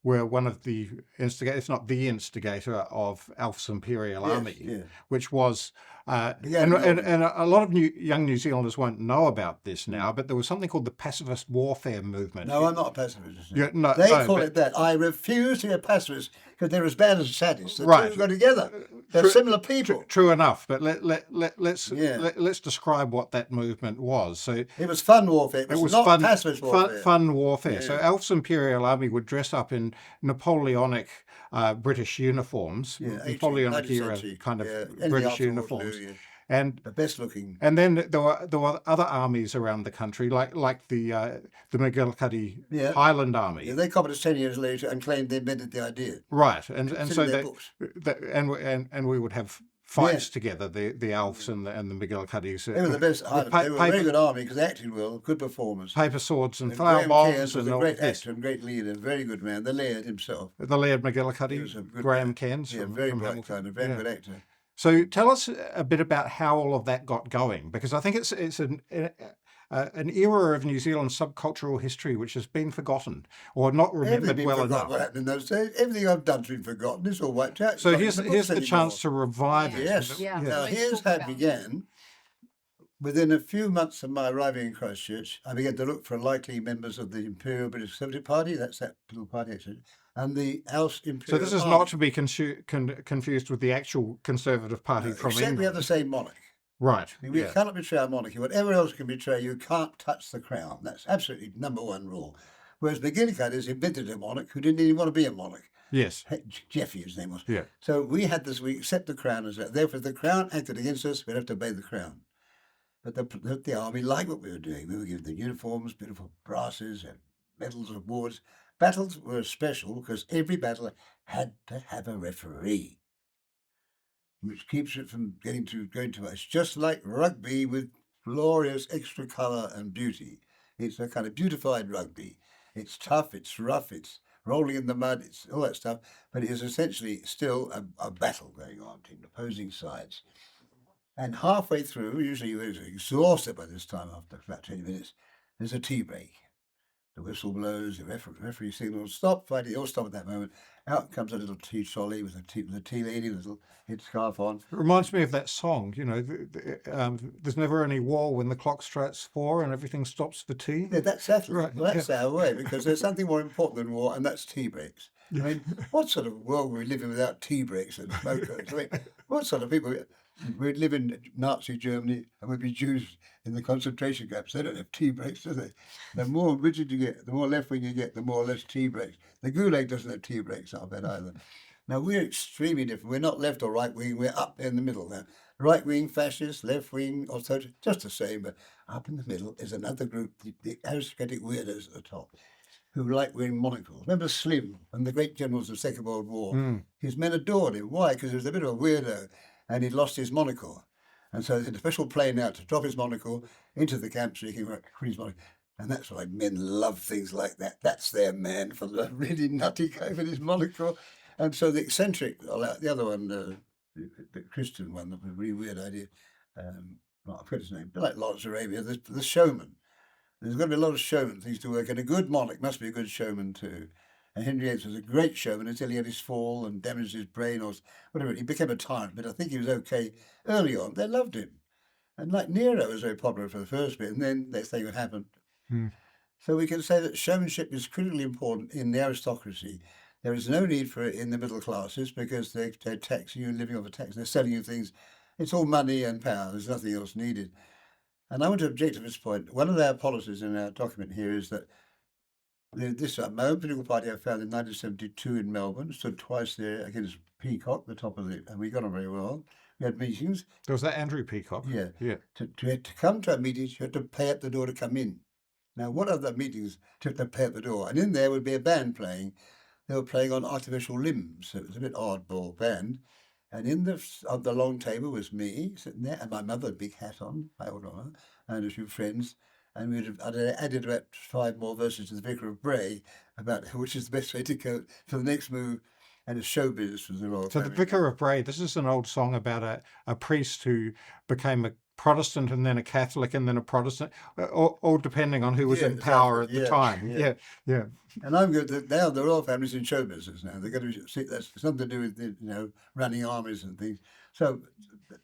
were one of the instigators, if not the instigator, of Alf's Imperial Army, which was, and a lot of young New Zealanders won't know about this now, but there was something called the pacifist warfare movement. No, I'm not a pacifist. They call it that. I refuse to be a pacifist because they're as bad as sadists. The two go together. They're True, similar people. True enough, but let's describe what that movement was. So it was fun warfare. It was not pacifist warfare. Fun warfare. Yeah. So Alf's Imperial Army would dress up in Napoleonic British uniforms, Napoleonic era kind of British uniforms. And the best looking. And then there were other armies around the country, like the McGillicuddy Highland Army. Yeah, they copied us 10 years later and claimed they invented the idea. Right, and so and we would have fights together, the Alfs and the McGillicuddys. They were the best. They were a very good army because they acted well, good performers. Paper swords and flower bombs and all great this. actor and great leader, very good man. The Laird himself. The Laird McGillicuddy, Graham Cairns. Very bright kind of very good actor. So tell us a bit about how all of that got going, because I think it's an era of New Zealand subcultural history which has been forgotten or not remembered well enough. What happened in those days? Everything I've done's been forgotten. It's all wiped out. So here's the chance to revive it. Yes. Now here's how it began. Within a few months of my arriving in Christchurch, I began to look for likely members of the Imperial British Conservative Party. That's that little party, actually. And the Alf's Imperial So this is Army. not to be confused with the actual Conservative Party from except England. we have the same monarch. Right. We cannot betray our monarchy. Whatever else can betray, you can't touch the crown. That's absolutely number one rule. Whereas McGillicuddy's invented a monarch who didn't even want to be a monarch. Yes. Jeffy, his name was. Yeah. So we accept the crown as that. Therefore, if the crown acted against us, we'd have to obey the crown. But the army liked what we were doing. We were giving them uniforms, beautiful brasses, and medals of awards. Battles were special because every battle had to have a referee, which keeps it from going too much. Just like rugby with glorious extra colour and beauty. It's a kind of beautified rugby. It's tough, it's rough, it's rolling in the mud, it's all that stuff. But it is essentially still a battle going on between opposing sides. And halfway through, usually you're exhausted by this time after about 20 minutes, there's a tea break. The whistle blows, the referee signals, stop fighting, they all stop at that moment. Out comes a little tea trolley with the tea lady, with a little headscarf on. It reminds me of that song, there's never any war when the clock strikes 4 and everything stops for tea. Yeah, that's settled. Right, Well, that's our way, because there's something more important than war, and that's tea breaks. I mean, what sort of world are we living without tea breaks and smokers? I mean, what sort of people? We live in Nazi Germany, and we'd be Jews in the concentration camps. They don't have tea breaks, do they? The more rigid you get, the more left-wing you get, the more or less tea breaks. The Gulag doesn't have tea breaks, I'll bet, either. Now, we're extremely different. We're not left or right-wing. We're up in the middle now. Right-wing fascists, left-wing authority, just the same, but up in the middle is another group, the aristocratic weirdos at the top, who like wearing monocles. Remember Slim and the great generals of the Second World War? His men adored him. Why? Because he was a bit of a weirdo and he'd lost his monocle. And so they had a special plane out to drop his monocle into the camp so he can put his monocle. And that's why men love things like that. That's their man, for the really nutty guy with his monocle. And so the eccentric, the other one, the Christian one, that was a really weird idea. I forget his name, but like Lawrence Arabia, the showman. There's got to be a lot of showman things to work, and a good monarch must be a good showman too. And Henry VIII was a great showman until he had his fall and damaged his brain or whatever. He became a tyrant, but I think he was okay early on. They loved him. And like Nero was very popular for the first bit, and then they say what happened. So we can say that showmanship is critically important in the aristocracy. There is no need for it in the middle classes because they're taxing you and living off a tax. They're selling you things. It's all money and power. There's nothing else needed. And I want to object to this point. One of our policies in our document here is that my own political party I found in 1972 in Melbourne, stood twice there against Peacock, the top of it, and we got on very well. We had meetings. Was that Andrew Peacock? Yeah. Yeah. To come to our meetings, you had to pay at the door to come in. Now, what other meetings do you have to pay at the door? And in there would be a band playing. They were playing on artificial limbs, so it was a bit oddball band. And in the long table was me sitting there, and my mother, big hat on, my older mother, and a few friends. And I'd added about 5 more verses to the Vicar of Bray about which is the best way to go for the next move. And it's show business for the royal So family. the Vicar of Bray, this is an old song about a priest who became a Protestant and then a Catholic and then a Protestant, all depending on who was in power at the time. Yeah. And I'm good. Now the royal family's in show business now. They're going to see that's something to do with running armies and things. So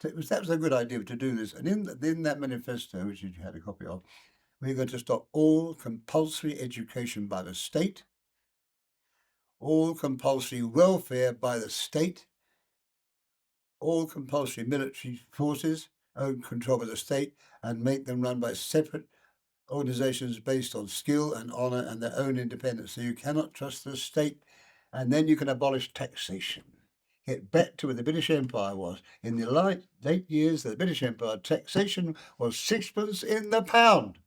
that was a good idea to do this. And in that manifesto, which you had a copy of, we're going to stop all compulsory education by the state, all compulsory welfare by the state, all compulsory military forces own control by the state, and make them run by separate organizations based on skill and honor and their own independence. So you cannot trust the state, and then you can abolish taxation. Get back to where the British Empire was. In the late years of the British Empire, taxation was 6pence in the pound.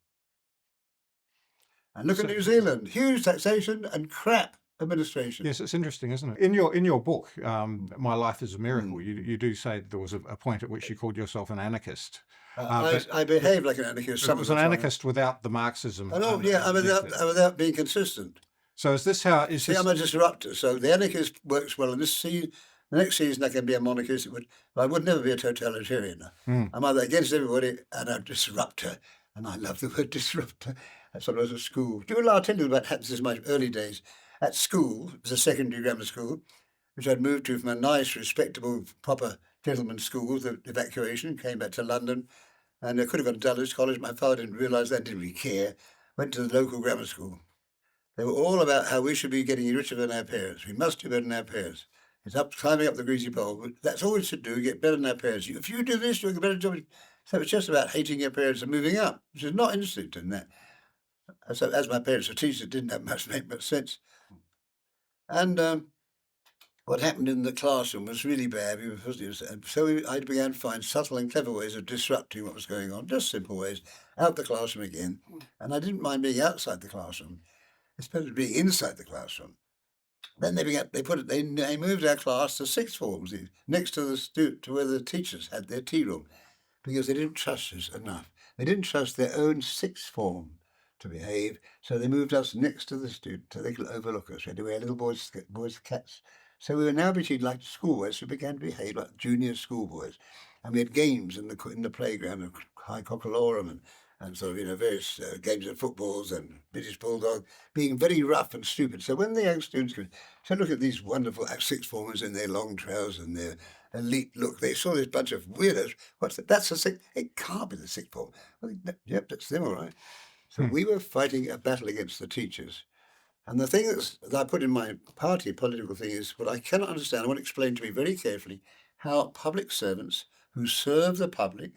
And look at New Zealand, huge taxation and crap administration. Yes, it's interesting, isn't it? In your book, My Life is a Miracle, you do say there was a point at which you called yourself an anarchist. I behaved like an anarchist. It was an anarchist without the Marxism. Without being consistent. So is this how? I'm a disruptor. So the anarchist works well in this season. The next season I can be a monarchist. I would never be a totalitarian. I'm either against everybody and a disruptor. And I love the word disruptor. That's what I was at school. I'll tell you about happens in my early days. At school, it was a secondary grammar school, which I'd moved to from a nice, respectable, proper gentleman's school. The evacuation came back to London, and I could have gone to Dulwich College. My father didn't realise that, didn't really care. Went to the local grammar school. They were all about how we should be getting richer than our parents. We must do better than our parents. It's climbing up the greasy pole. But that's all we should do, get better than our parents. If you do this, you'll get a better job. So it's just about hating your parents and moving up, which is not interested in that. So, as my parents were teachers, it didn't make much sense. And what happened in the classroom was really bad. So I began to find subtle and clever ways of disrupting what was going on, just simple ways, out the classroom again. And I didn't mind being outside the classroom, especially being inside the classroom. Then they moved our class to sixth forms, next to where the teachers had their tea room, because they didn't trust us enough. They didn't trust their own sixth form to behave. So they moved us next to the student so they could overlook us. We had to wear little boys' cats. So we were now between like schoolboys who began to behave like junior schoolboys. And we had games in the playground of high cockalorum and sort of, various games of footballs and British bulldog, being very rough and stupid. So when the young students could look at these wonderful sixth formers in their long trousers and their elite look, they saw this bunch of weirdos. What's that? That's the sixth. It can't be the sixth form. Well, yep, that's them, all right. So we were fighting a battle against the teachers. And the thing that I put in my party political thing is what I cannot understand. I want to explain to me very carefully how public servants who serve the public,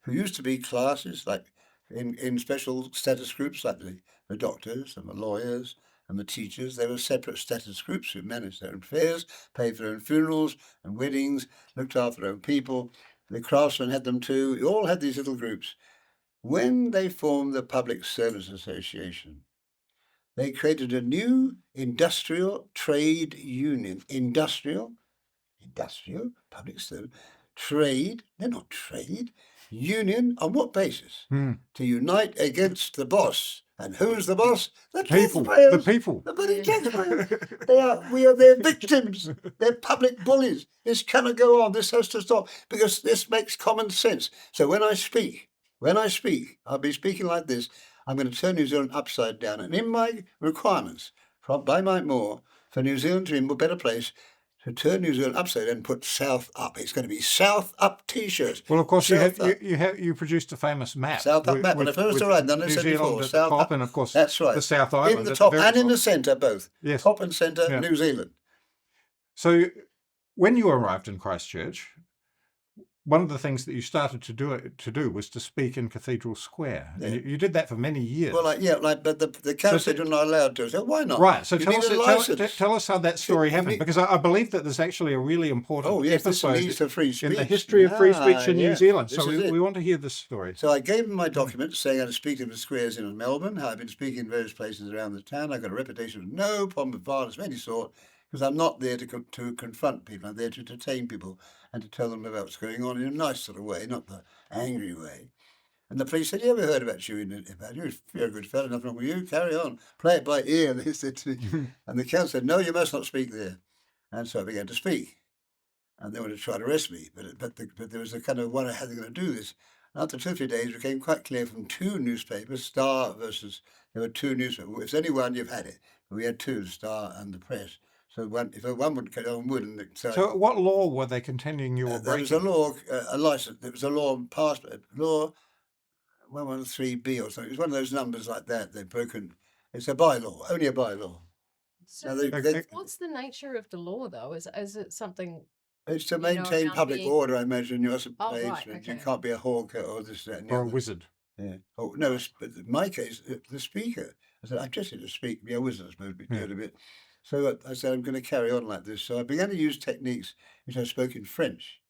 who used to be classes like in special status groups like the doctors and the lawyers and the teachers, they were separate status groups who managed their own affairs, paid for their own funerals and weddings, looked after their own people. The craftsmen had them too. We all had these little groups. When they formed the Public Service Association, they created a new industrial trade union. Industrial, public service, trade, they're not trade, union, on what basis? To unite against the boss. And who's the boss? The People. taxpayers. The people. The bloody taxpayers. We are their victims. They're public bullies. This cannot go on. This has to stop because this makes common sense. So when I speak, I'll be speaking like this. I'm going to turn New Zealand upside down. And in my requirements by Mike Moore for New Zealand to be a better place, to turn New Zealand upside down and put South up. It's going to be South Up T-shirts. Well, of course, you produced a famous map. South Up map. When I first arrived, New Zealand at the top, and of course, that's right. the South Island in the top and in the centre, both. Yes. Top and centre, New Zealand. So, when you arrived in Christchurch, one of the things that you started to do was to speak in Cathedral Square, and you did that for many years. Well, but the council said you're not allowed to. So why not? Right. So tell us how that story happened, because I believe that there's actually a really important episode in the history of free speech in New Zealand. So we want to hear this story. So I gave him my documents saying I'd speak in the squares in Melbourne. I've been speaking in various places around the town. I've got a reputation of no problem with violence of any sort, because I'm not there to confront people. I'm there to entertain people and to tell them about what's going on in a nice sort of way, not the angry way. And the police said, "You ever heard about you? You're a good fellow, nothing wrong with you. Carry on, play it by ear." And they said to me, and the council said, "No, you must not speak there." And so I began to speak, and they wanted to try to arrest me, but there was a kind of wonder how they're going to do this. And after 2 or 3 days, it became quite clear from 2 newspapers, Star versus there were 2 newspapers. If there's only one, you've had it. But we had 2, Star and the Press. So if one would go on, wouldn't. So what law were they contending you were breaking? There was a law, a license. There was a law passed, law 113B or something. It was one of those numbers like that. They've broken. It's a bylaw, only a bylaw. So what's the nature of the law, though? Is it something? It's to maintain public order, I imagine. You mustn't Okay. You can't be a hawker or this, that, and the Or a other. wizard. Yeah. Oh no! But in my case, the speaker. I said, "I'm just here to speak. Be a wizard, I suppose, be good a bit." So I said, "I'm going to carry on like this." So I began to use techniques which I spoke in French.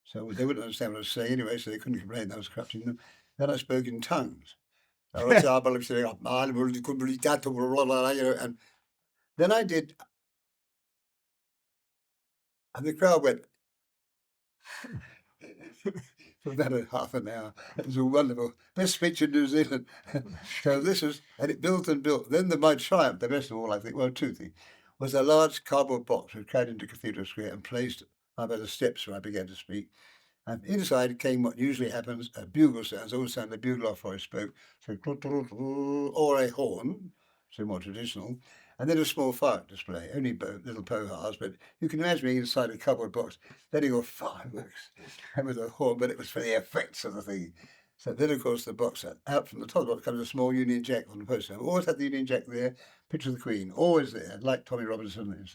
So they wouldn't understand what I was saying anyway, so they couldn't complain that I was corrupting them. Then I spoke in tongues. And then I did, and the crowd went for about half an hour. It was wonderful. Best speech in New Zealand. So this was, and it built and built. Then my triumph, the best of all, I think, well, 2 things, was a large cardboard box was carried into Cathedral Square and placed up at the steps where I began to speak. And inside came what usually happens, a bugle sounds, always sound the bugle off where I spoke, so or a horn, so more traditional, and then a small firework display, only little pohars, but you can imagine me inside a cardboard box, letting off fireworks and with a horn, but it was for the effects of the thing. So then, of course, the box out from the top of the box comes a small Union Jack on the poster. I always had the Union Jack there, picture of the Queen, always there, like Tommy Robinson.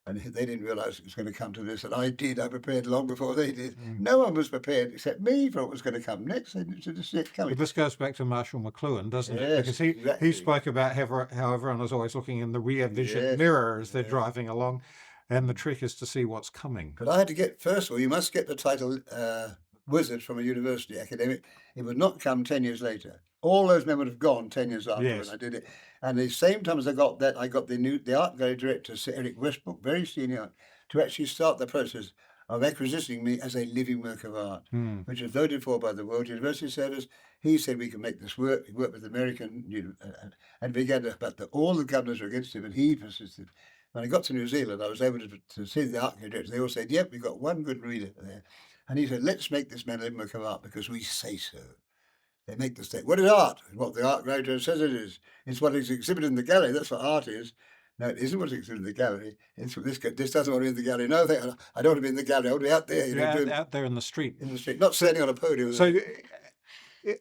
And they didn't realise it was going to come to this, and I did. I prepared long before they did. No one was prepared except me for what was going to come next. They didn't see it coming. But this goes back to Marshall McLuhan, doesn't it? Yes, Because he spoke about how everyone is always looking in the rear vision mirror as they're driving along, and the trick is to see what's coming. But I had to get, first of all, you must get the title wizard from a university academic. It would not come 10 years later. All those men would have gone 10 years after when I did it. And the same time as I got that, I got the art gallery director, Sir Eric Westbrook, very senior, to actually start the process of acquisitioning me as a living work of art, Hmm. which was voted for by the World University Service. He said we can make this work. He worked with the American, and began to, but all the governors were against him, and he persisted. When I got to New Zealand, I was able to see the art directors. They all said, "Yep, we've got one good reader there," and he said, "Let's make this man a living work of art because we say so." They make the statement. What is art? What the art director says it is. It's what is exhibited in the gallery. That's what art is. No, it isn't what's exhibited in the gallery. It's this doesn't want to be in the gallery. No, I don't want to be in the gallery. I want to be out there, Out there in the street. not standing on a podium. So,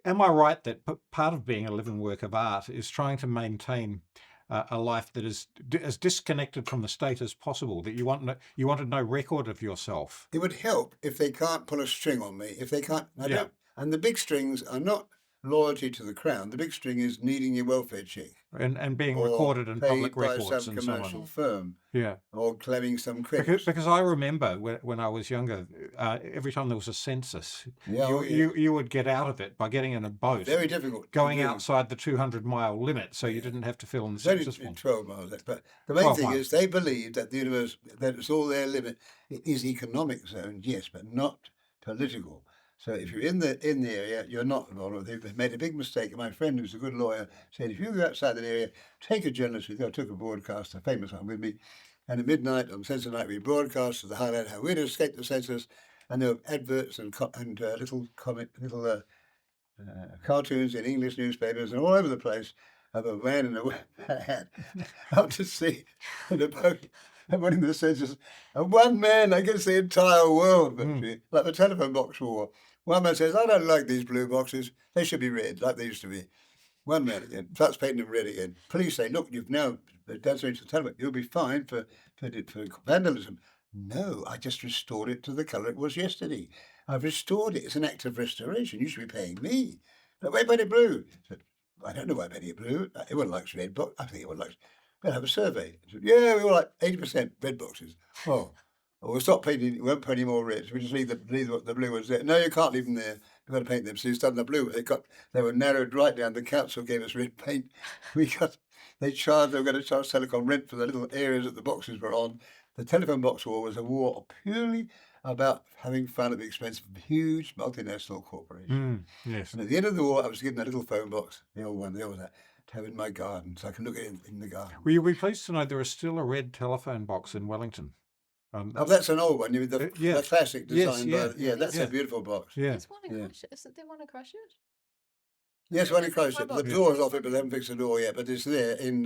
am I right that part of being a living work of art is trying to maintain a life that is as disconnected from the state as possible? That you wanted no record of yourself. It would help if they can't pull a string on me. If they can't, I Yeah. don't. And the big strings are not loyalty to the crown. The big string is needing your welfare check. And being Or recorded in paid public by records some and so commercial on. firm, Yeah. or claiming some credit. Because I remember when I was younger, every time there was a census, Yeah, you would get out of it by getting in a boat, very difficult. going outside the 200-mile limit, so you didn't have to fill in the It's only census form. 12 miles. But the main 12 thing miles. is they believe that the universe, that it's all their limit. It is economic zone, yes, but not political. So if you're in the area, you're not vulnerable. They've made a big mistake. And my friend, who's a good lawyer, said, if you go outside that area, take a journalist with you. I took a broadcaster, a famous one, with me. And at midnight, on census night, we broadcast to the highlight how we'd escaped the census. And there were adverts and little cartoons in English newspapers and all over the place of a man in a hat out to sea in a boat. And winning the census, and one man against the entire world, like the telephone box war. One man says, "I don't like these blue boxes. They should be red, like they used to be." One man again starts painting them red again. Police say, "Look, you've now demonstrated the telephone. You'll be fined for vandalism." No, I just restored it to the colour it was yesterday. I've restored it. It's an act of restoration. You should be paying me. But why paint it blue? I said, I don't know why I painted it blue. Everyone likes red, but I think everyone likes. We'll have a survey. Said, yeah, we all like 80% red boxes. Oh, we'll stop painting. We won't paint any more reds. We just leave the blue ones there. No, you can't leave them there. We've got to paint them. So you done the blue. They were narrowed right down. The council gave us red paint. They were going to charge Telecom rent for the little areas that the boxes were on. The telephone box war was a war purely about having fun at the expense of huge multinational corporations. Yes. And at the end of the war, I was given a little phone box, the old one, to have in my garden, so I can look at it in the garden. Will you be pleased to know there is still a red telephone box in Wellington? That's an old one. The classic design. Yes, That's a beautiful box. Yeah. There's one in Christchurch. Isn't there one in Christchurch? Yes, one in Christchurch. The door's off it, but they haven't fixed the door yet. But it's there in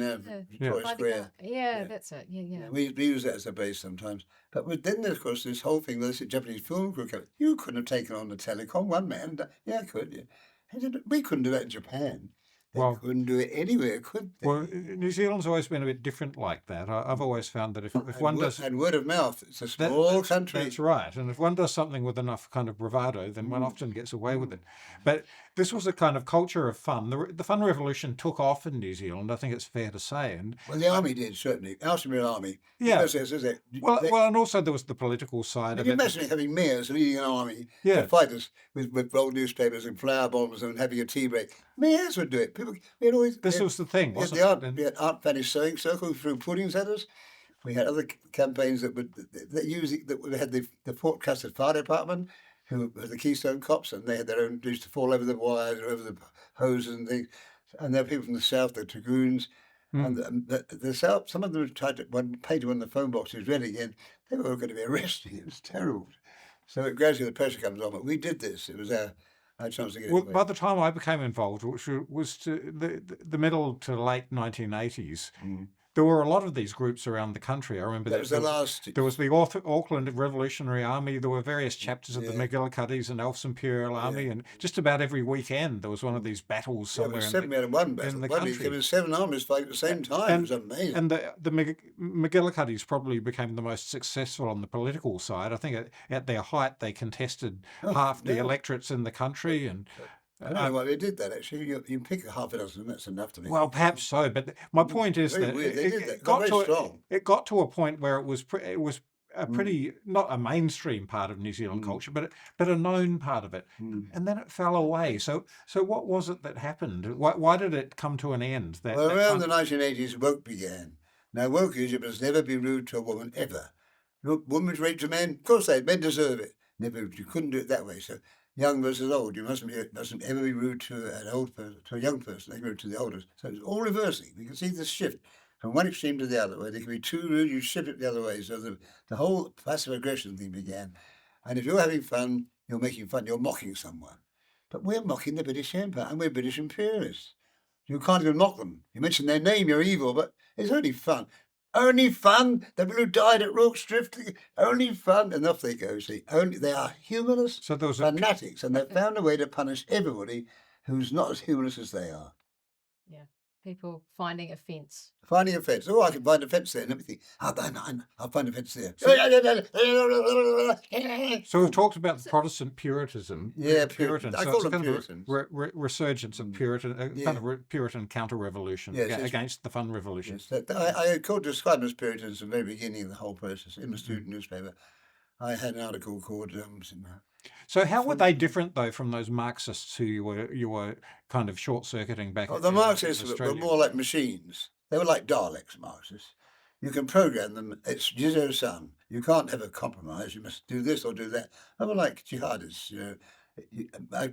Victoria Square. Yeah, that's it. Yeah. We use that as a base sometimes. But then, of course, this whole thing, this Japanese film crew came. You couldn't have taken on the Telecom, one man. Yeah, I could. Yeah. We couldn't do that in Japan. They couldn't do it anywhere, could they? Well, New Zealand's always been a bit different like that. I've always found that if one does... And word of mouth, it's a small country. That's right. And if one does something with enough kind of bravado, then one often gets away with it. But this was a kind of culture of fun. The fun revolution took off in New Zealand, I think it's fair to say. And well, the army did, certainly. Austrian army. Yeah. Well, and also there was the political side of it. Can you imagine having mayors leading an army to fight us with rolled newspapers and flower bombs and having a tea break? Mayors would do it. This was the thing, wasn't it? We had Aunt Fanny's sewing circle who threw puddings at us. We had other campaigns that had the Port Custard Fire Department, who were the Keystone Cops, and they had their own, used to fall over the wires, over the hoses and things. And there were people from the south, the Dragoons. And the south, some of them tried to, paid when the phone box was red again, they were going to be arrested. It was terrible. So gradually the pressure comes on. But we did this. It was our chance to get it away. By the time I became involved, which was the middle to late 1980s, there were a lot of these groups around the country. I remember that was the last. There was the Auckland Revolutionary Army. There were various chapters of the McGillicuddies and Elf's Imperial Army, and just about every weekend there was one of these battles somewhere. We had one battle. In the country. There were 7 armies fighting at the same time. It was amazing. And the McGillicuddies probably became the most successful on the political side. I think at their height they contested half the electorates in the country, and I don't know why they did that, actually. You pick half a dozen, and that's enough to me. Well, perhaps so, but my point is that it got to a point where it was a pretty, not a mainstream part of New Zealand culture, but a known part of it. And then it fell away. So what was it that happened? Why did it come to an end? Around the 1980s, woke began. Now, wokeism has never been rude to a woman, ever. Women was raped to men. Of course men deserve it. Never, you couldn't do it that way. So young versus old. You mustn't ever be rude to an old person, to a young person. They rude to the oldest. So it's all reversing. We can see this shift from one extreme to the other, where they can be too rude, you shift it the other way. So the whole passive aggression thing began. And if you're having fun, you're making fun, you're mocking someone. But we're mocking the British Empire, and we're British imperialists. You can't even mock them. You mention their name, you're evil, but it's only fun. Only fun. The people who died at Rorke's Drift, only fun. And off they go. See, they are humorless So there was fanatics, and they've found a way to punish everybody who's not as humorless as they are. Yeah. People finding offence. Finding a fence. Oh, I can find a fence there. And everything. I'll find a fence there. So we've talked about the Protestant Puritanism. Yeah, Puritan. I So call it's them kind of Puritans. a resurgence of Puritan, kind of Puritan counter-revolution against the fun revolution. Yes, I called describe them as Puritans at the very beginning of the whole process in the student newspaper. I had an article called So how were they different though from those Marxists who you were kind of short-circuiting back? the Marxists were more like machines. They were like Daleks, Marxists. You can program them. It's zero sum. You can't have a compromise. You must do this or do that. They were like jihadists. A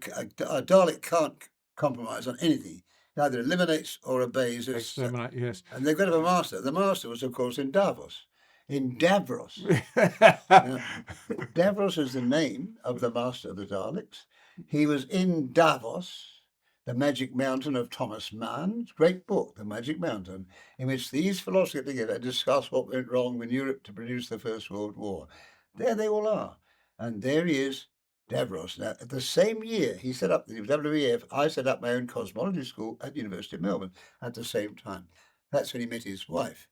Dalek can't compromise on anything. He either eliminates or obeys. Exterminate, yes. And they've got to have a master. The master was, of course, in Davos. In Davros. Davros is the name of the master of the Daleks. He was in Davos, the Magic Mountain of Thomas Mann's great book, The Magic Mountain, in which these philosophers get together and discuss what went wrong in Europe to produce the First World War. There they all are. And there he is, Davros. Now, at the same year, he set up the WEF. I set up my own cosmology school at the University of Melbourne at the same time. That's when he met his wife.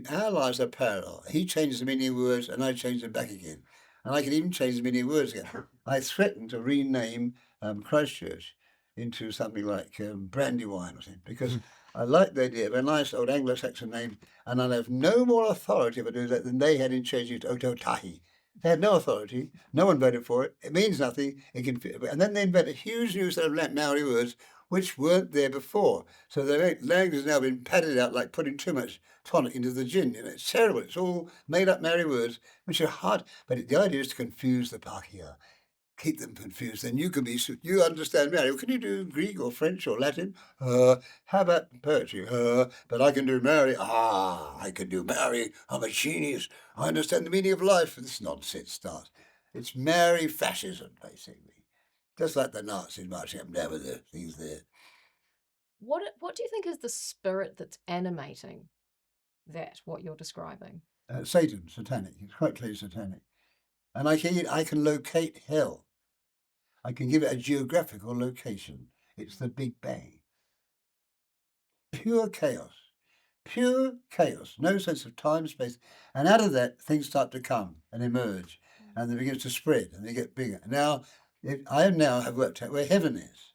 Our lives are parallel. He changes the meaning of words, and I change them back again. And I can even change the meaning of words again. I threatened to rename Christchurch into something like Brandywine or something, because I like the idea of a nice old Anglo-Saxon name, and I'll have no more authority if I do that than they had in changing it to Ototahi. They had no authority. No one voted for it. It means nothing. And then they invent a huge new set of Maori words which weren't there before. So the language has now been padded out like putting too much tonic into the gin. It's terrible. It's all made up Maori words, which are hard. But the idea is to confuse the Pākehā. Keep them confused. Then you you understand Maori. Can you do Greek or French or Latin? How about poetry? But I can do Maori. I can do Maori. I'm a genius. I understand the meaning of life. This nonsense starts. It's Maori fascism, basically. Just like the Nazis marching up and down with the things there. What do you think is the spirit that's animating that, what you're describing? Satan, satanic. It's quite clearly satanic. And I can locate hell. I can give it a geographical location. It's the Big Bang. Pure chaos. Pure chaos. No sense of time, space. And out of that, things start to come and emerge. And they begin to spread and they get bigger. Now, I now have worked out where heaven is.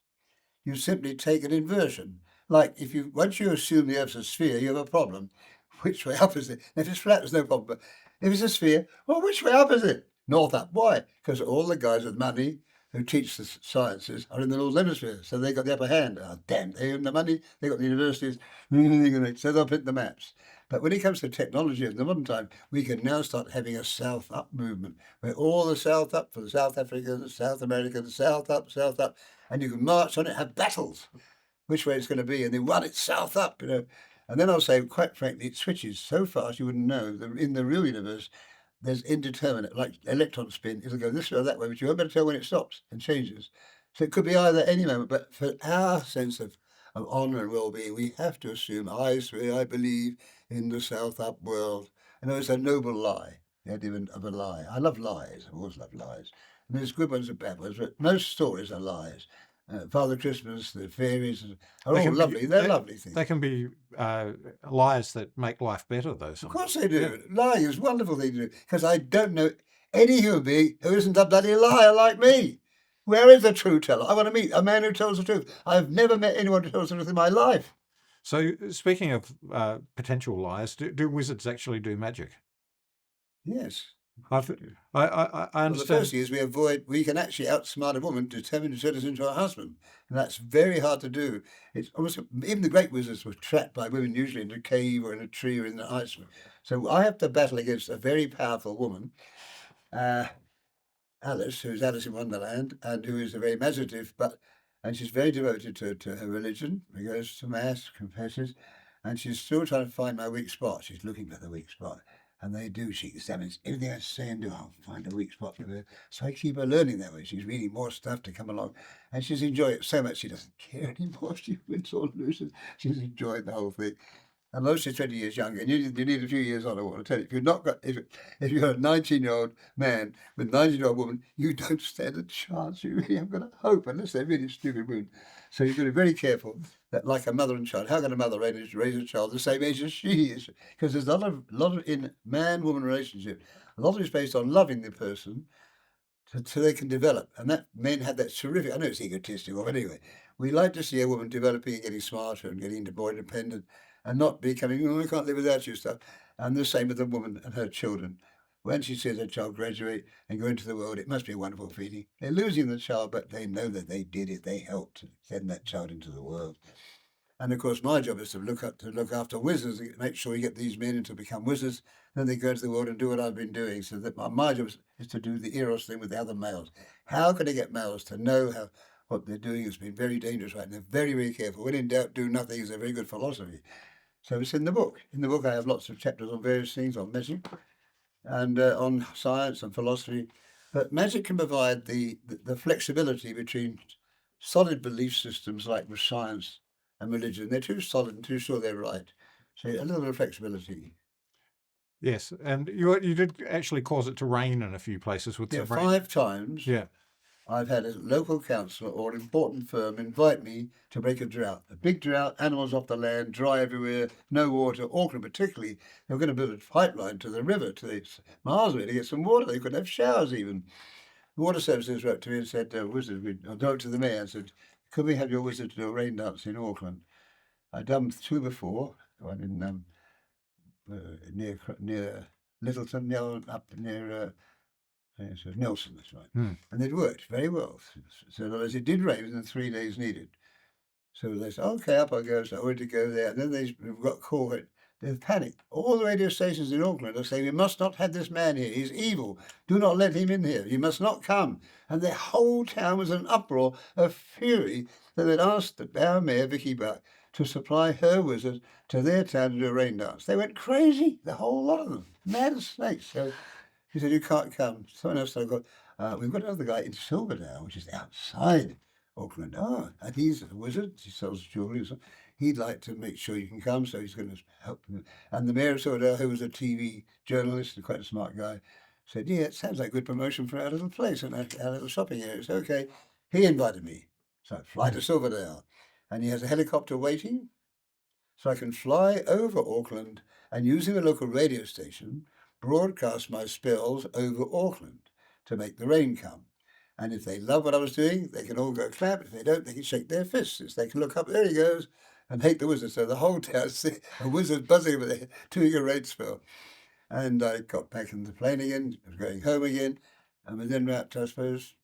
You simply take an inversion. Like once you assume the Earth's a sphere, you have a problem. Which way up is it? If it's flat, there's no problem. But if it's a sphere, well, which way up is it? North up. Why? Because all the guys with money who teach the sciences are in the Northern Hemisphere. So they got the upper hand. Oh, damn, they own the money. They got the universities. So they'll print the maps. But when it comes to technology in the modern time, we can now start having a South Up movement, where all the South Up for the South Africans, South Americans, South Up, and you can march on it, have battles, which way it's going to be, and then run it South Up, And then I'll say, quite frankly, it switches so fast you wouldn't know. In the real universe, there's indeterminate, like electron spin. It'll go this way or that way, but you won't be able to tell when it stops and changes. So it could be either any moment, but for our sense of honour and well-being, we have to assume, I believe in the South Up world. And it's a noble lie, the idea of a lie. I love lies. I've always loved lies. And there's good ones and bad ones, but most stories are lies. Father Christmas, the fairies are all lovely. They're lovely things. They can be lies that make life better, though. Of course they do. Yeah. Lying is a wonderful thing to do, because I don't know any human being who isn't a bloody liar like me. Where is the true teller? I want to meet a man who tells the truth. I've never met anyone who tells the truth in my life. So, speaking of potential lies, do wizards actually do magic? Yes. I Well, the understand. first thing is we can actually outsmart a woman determined to turn us into our husband. And that's very hard to do. It's almost, even the great wizards were trapped by women, usually in a cave or in a tree or in the ice. So I have to battle against a very powerful woman, Alice, who's Alice in Wonderland, and who is a very imaginative, and she's very devoted to her religion. She goes to mass, confesses, and she's still trying to find my weak spot. She's looking for the weak spot. And they do. She examines everything I say and do. I'll find a weak spot for her. So I keep her learning that way. She's reading more stuff to come along. And she's enjoying it so much she doesn't care anymore. She wins or loses. She's enjoyed the whole thing. And most is 20 years younger. And you need a few years on. I want to tell you, if you're a 19-year-old man with a 19-year-old woman, you don't stand a chance. You really haven't got a hope unless they're really stupid women. So you've got to be very careful that, like a mother and child, how can a mother raise a child the same age as she is? Because there's a lot of in man-woman relationship. A lot of it's based on loving the person so they can develop. And that men had that terrific, I know it's egotistical, but anyway, we like to see a woman developing and getting smarter and getting more independent and not becoming, oh, I can't live without you stuff. And the same with the woman and her children. When she sees her child graduate and go into the world, it must be a wonderful feeling. They're losing the child, but they know that they did it. They helped to send that child into the world. And of course, my job is to look after wizards, and make sure you get these men to become wizards. Then they go into the world and do what I've been doing. So that my job is to do the Eros thing with the other males. How can I get males to know what they're doing has been very dangerous, right? And they're very, very careful. When in doubt, do nothing is a very good philosophy. So it's in the book. In the book, I have lots of chapters on various things, on magic and on science and philosophy. But magic can provide the flexibility between solid belief systems like with science and religion. They're too solid and too sure they're right. So a little bit of flexibility. Yes, and you did actually cause it to rain in a few places with Yeah, some rain. 5 times Yeah. I've had a local councillor or an important firm invite me to break a drought. A big drought, animals off the land, dry everywhere, no water. Auckland particularly, they were going to build a pipeline to the river, miles away to get some water. They couldn't have showers even. The water services wrote to me and said, wizard, I wrote to the mayor and said, could we have your wizard do a rain dance in Auckland? I'd done 2 before, one in near Littleton, up near Nelson, that's right. And it worked very well. So in other words, it did rain within 3 days needed. So they said, okay, up I go. So I went to go there. And then they got caught. They've panicked. All the radio stations in Auckland are saying, we must not have this man here. He's evil. Do not let him in here. He must not come. And the whole town was in an uproar of fury that they'd asked our mayor, Vicky Buck, to supply her wizard to their town to do a rain dance. They went crazy, the whole lot of them, mad as snakes. So he said, you can't come. Someone else said, we've got another guy in Silverdale, which is outside Auckland. Oh, and he's a wizard. He sells jewelry. So he'd like to make sure you can come, so he's going to help you. And the mayor of Silverdale, who was a TV journalist and quite a smart guy, said, yeah, it sounds like good promotion for our little place and our little shopping area. So, okay, he invited me. So I fly to Silverdale. And he has a helicopter waiting. So I can fly over Auckland and using a local radio station, broadcast my spells over Auckland to make the rain come. And if they love what I was doing, they can all go clap. If they don't, they can shake their fists. They can look up, there he goes, and hate the wizard. So the whole town, a wizard buzzing over there, doing a rain spell. And I got back in the plane again, was going home again, and within about, I suppose,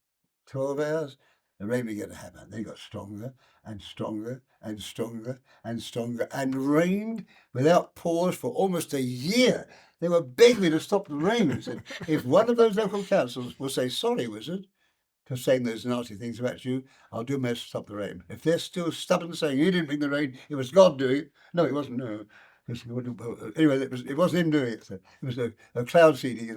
12 hours, the rain began to happen. They got stronger and stronger and stronger and stronger and rained without pause for almost a year. They were begging me to stop the rain. I said, if one of those local councils will say, sorry, wizard, for saying those nasty things about you, I'll do my best to stop the rain. If they're still stubborn saying you didn't bring the rain, it was God doing it. No, it wasn't. No. Anyway, it wasn't him doing it. So it was a cloud seeding.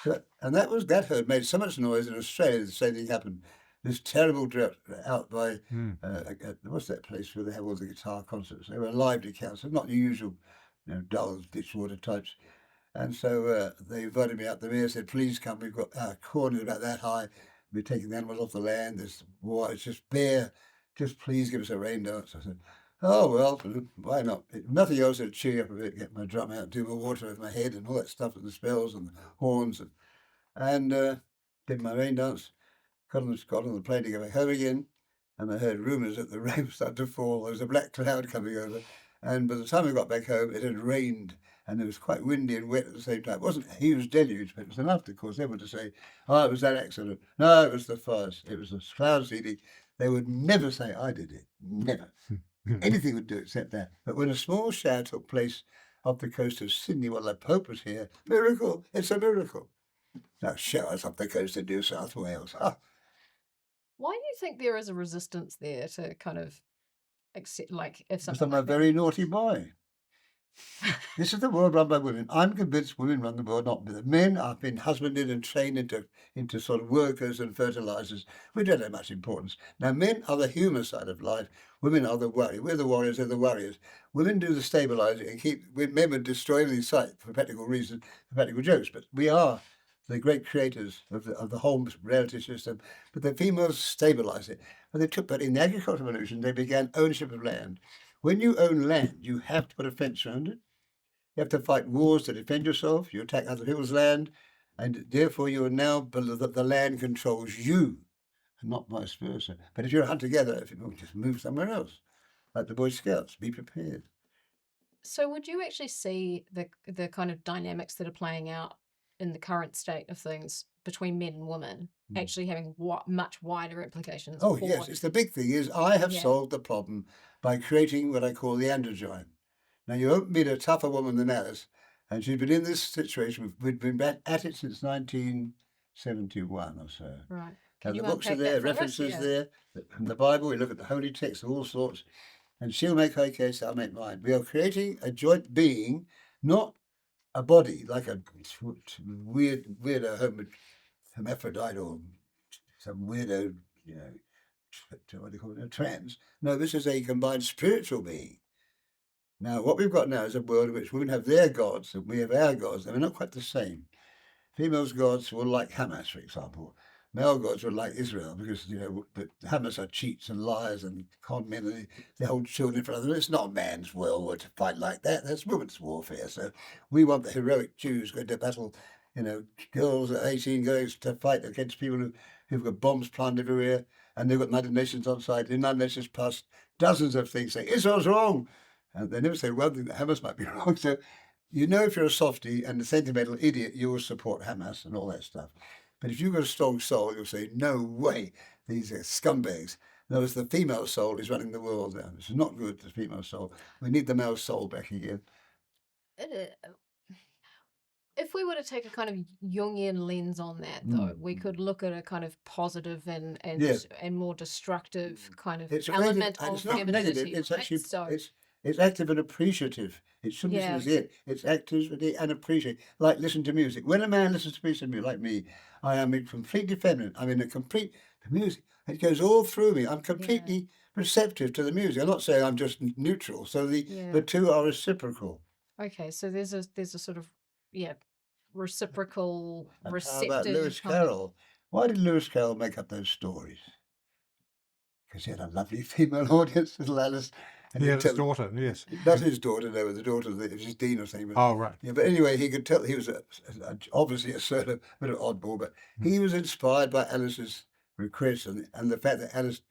So, and that herd made so much noise in Australia. The same thing happened. This terrible drought out by what's that place where they have all the guitar concerts? They were lively concerts, not the usual, dull ditchwater types. And so they invited me out. The mayor said, please come. We've got our corn is about that high. We're taking the animals off the land. There's water. It's just bare. Just please give us a rain dance. I said, oh, well, why not? Nothing else to cheer up a bit, get my drum out, do my water over my head and all that stuff and the spells and the horns. And did my rain dance. Got on the plane to go back home again. And I heard rumours that the rain was starting to fall. There was a black cloud coming over. And by the time we got back home, it had rained. and it was quite windy and wet at the same time. It wasn't a huge deluge, but it was enough to cause everyone to say, "Oh, it was that accident." No, it was the fires. It was the cloud seeding. They would never say, "I did it." Never. Anything would do except that. But when a small shower took place off the coast of Sydney while the Pope was here, miracle! It's a miracle. Now showers off the coast of New South Wales. Ah, Why do you think there is a resistance there to kind of accept, like, if because something I'm a like that very naughty boy. This is the world run by women. I'm convinced women run the world, not men. Men have been husbanded and trained into sort of workers and fertilizers. We don't have much importance. Now, men are the human side of life. Women are the warrior. We're the warriors, they're the warriors. Women do the stabilizing and men would destroy everything in sight for practical reasons, for practical jokes. But we are the great creators of the whole reality system. But the females stabilize it. And they took that in the agricultural revolution, they began ownership of land. When you own land, you have to put a fence around it. You have to fight wars to defend yourself. You attack other people's land, and therefore you are now the land controls you, and not vice versa. But if you're a hunter-gatherer, if you just move somewhere else, like the Boy Scouts, be prepared. So would you actually see the kind of dynamics that are playing out in the current state of things between men and women actually having much wider implications Oh for yes, it's the big thing is I have Yeah. solved the problem by creating what I call the androgyne. Now you won't meet a tougher woman than Alice, and she's been in this situation. We've been back at it since 1971 or so. right? Now Can the you books are unpack there, that for us? references Yeah. there, from the Bible. We look at the holy texts of all sorts, and she'll make her case, I'll make mine. We are creating a joint being, not a body like a weirdo hermaphrodite or some weirdo, what do you call it, a trans. No, this is a combined spiritual being. Now, what we've got now is a world in which women have their gods and we have our gods, and we're not quite the same. Females' gods were like Hamas, for example. Male gods were like Israel because, the Hamas are cheats and liars and con men and they hold children in front of them. It's not man's world to fight like that. That's women's warfare. So we want the heroic Jews going to battle, girls at 18 going to fight against people who've got bombs planted everywhere and they've got United Nations on side. The United Nations passed dozens of things saying Israel's wrong. And they never say one thing that Hamas might be wrong. So if you're a softie and a sentimental idiot, you will support Hamas and all that stuff. But if you've got a strong soul, you'll say, no way, these are scumbags. In other words, the female soul is running the world now. This is not good, the female soul. We need the male soul back again. If we were to take a kind of Jungian lens on that, though, we could look at a kind of positive and Yeah. and more destructive kind of It's element and of it's not femininity. negative. It's right? actually So it's active and appreciative. It shouldn't Yeah. be seen as it. It's activity and appreciate. Like listen to music. When a man listens to music like me, I am completely feminine. I'm in a complete the music. It goes all through me. I'm completely receptive to the music. I'm not saying I'm just neutral. So the Yeah. two are reciprocal. Okay, so there's a sort of reciprocal, And how receptive about Lewis kind of- Carroll? Why did Lewis Carroll make up those stories? Because he had a lovely female audience, little Alice. And He he'd had his tell- daughter, yes. Not his daughter, no, the daughter of it was his dean or something. But, Oh, right. yeah, but anyway, he could tell he was obviously a sort of bit of oddball, but he was inspired by Alice's request and the fact that Alice,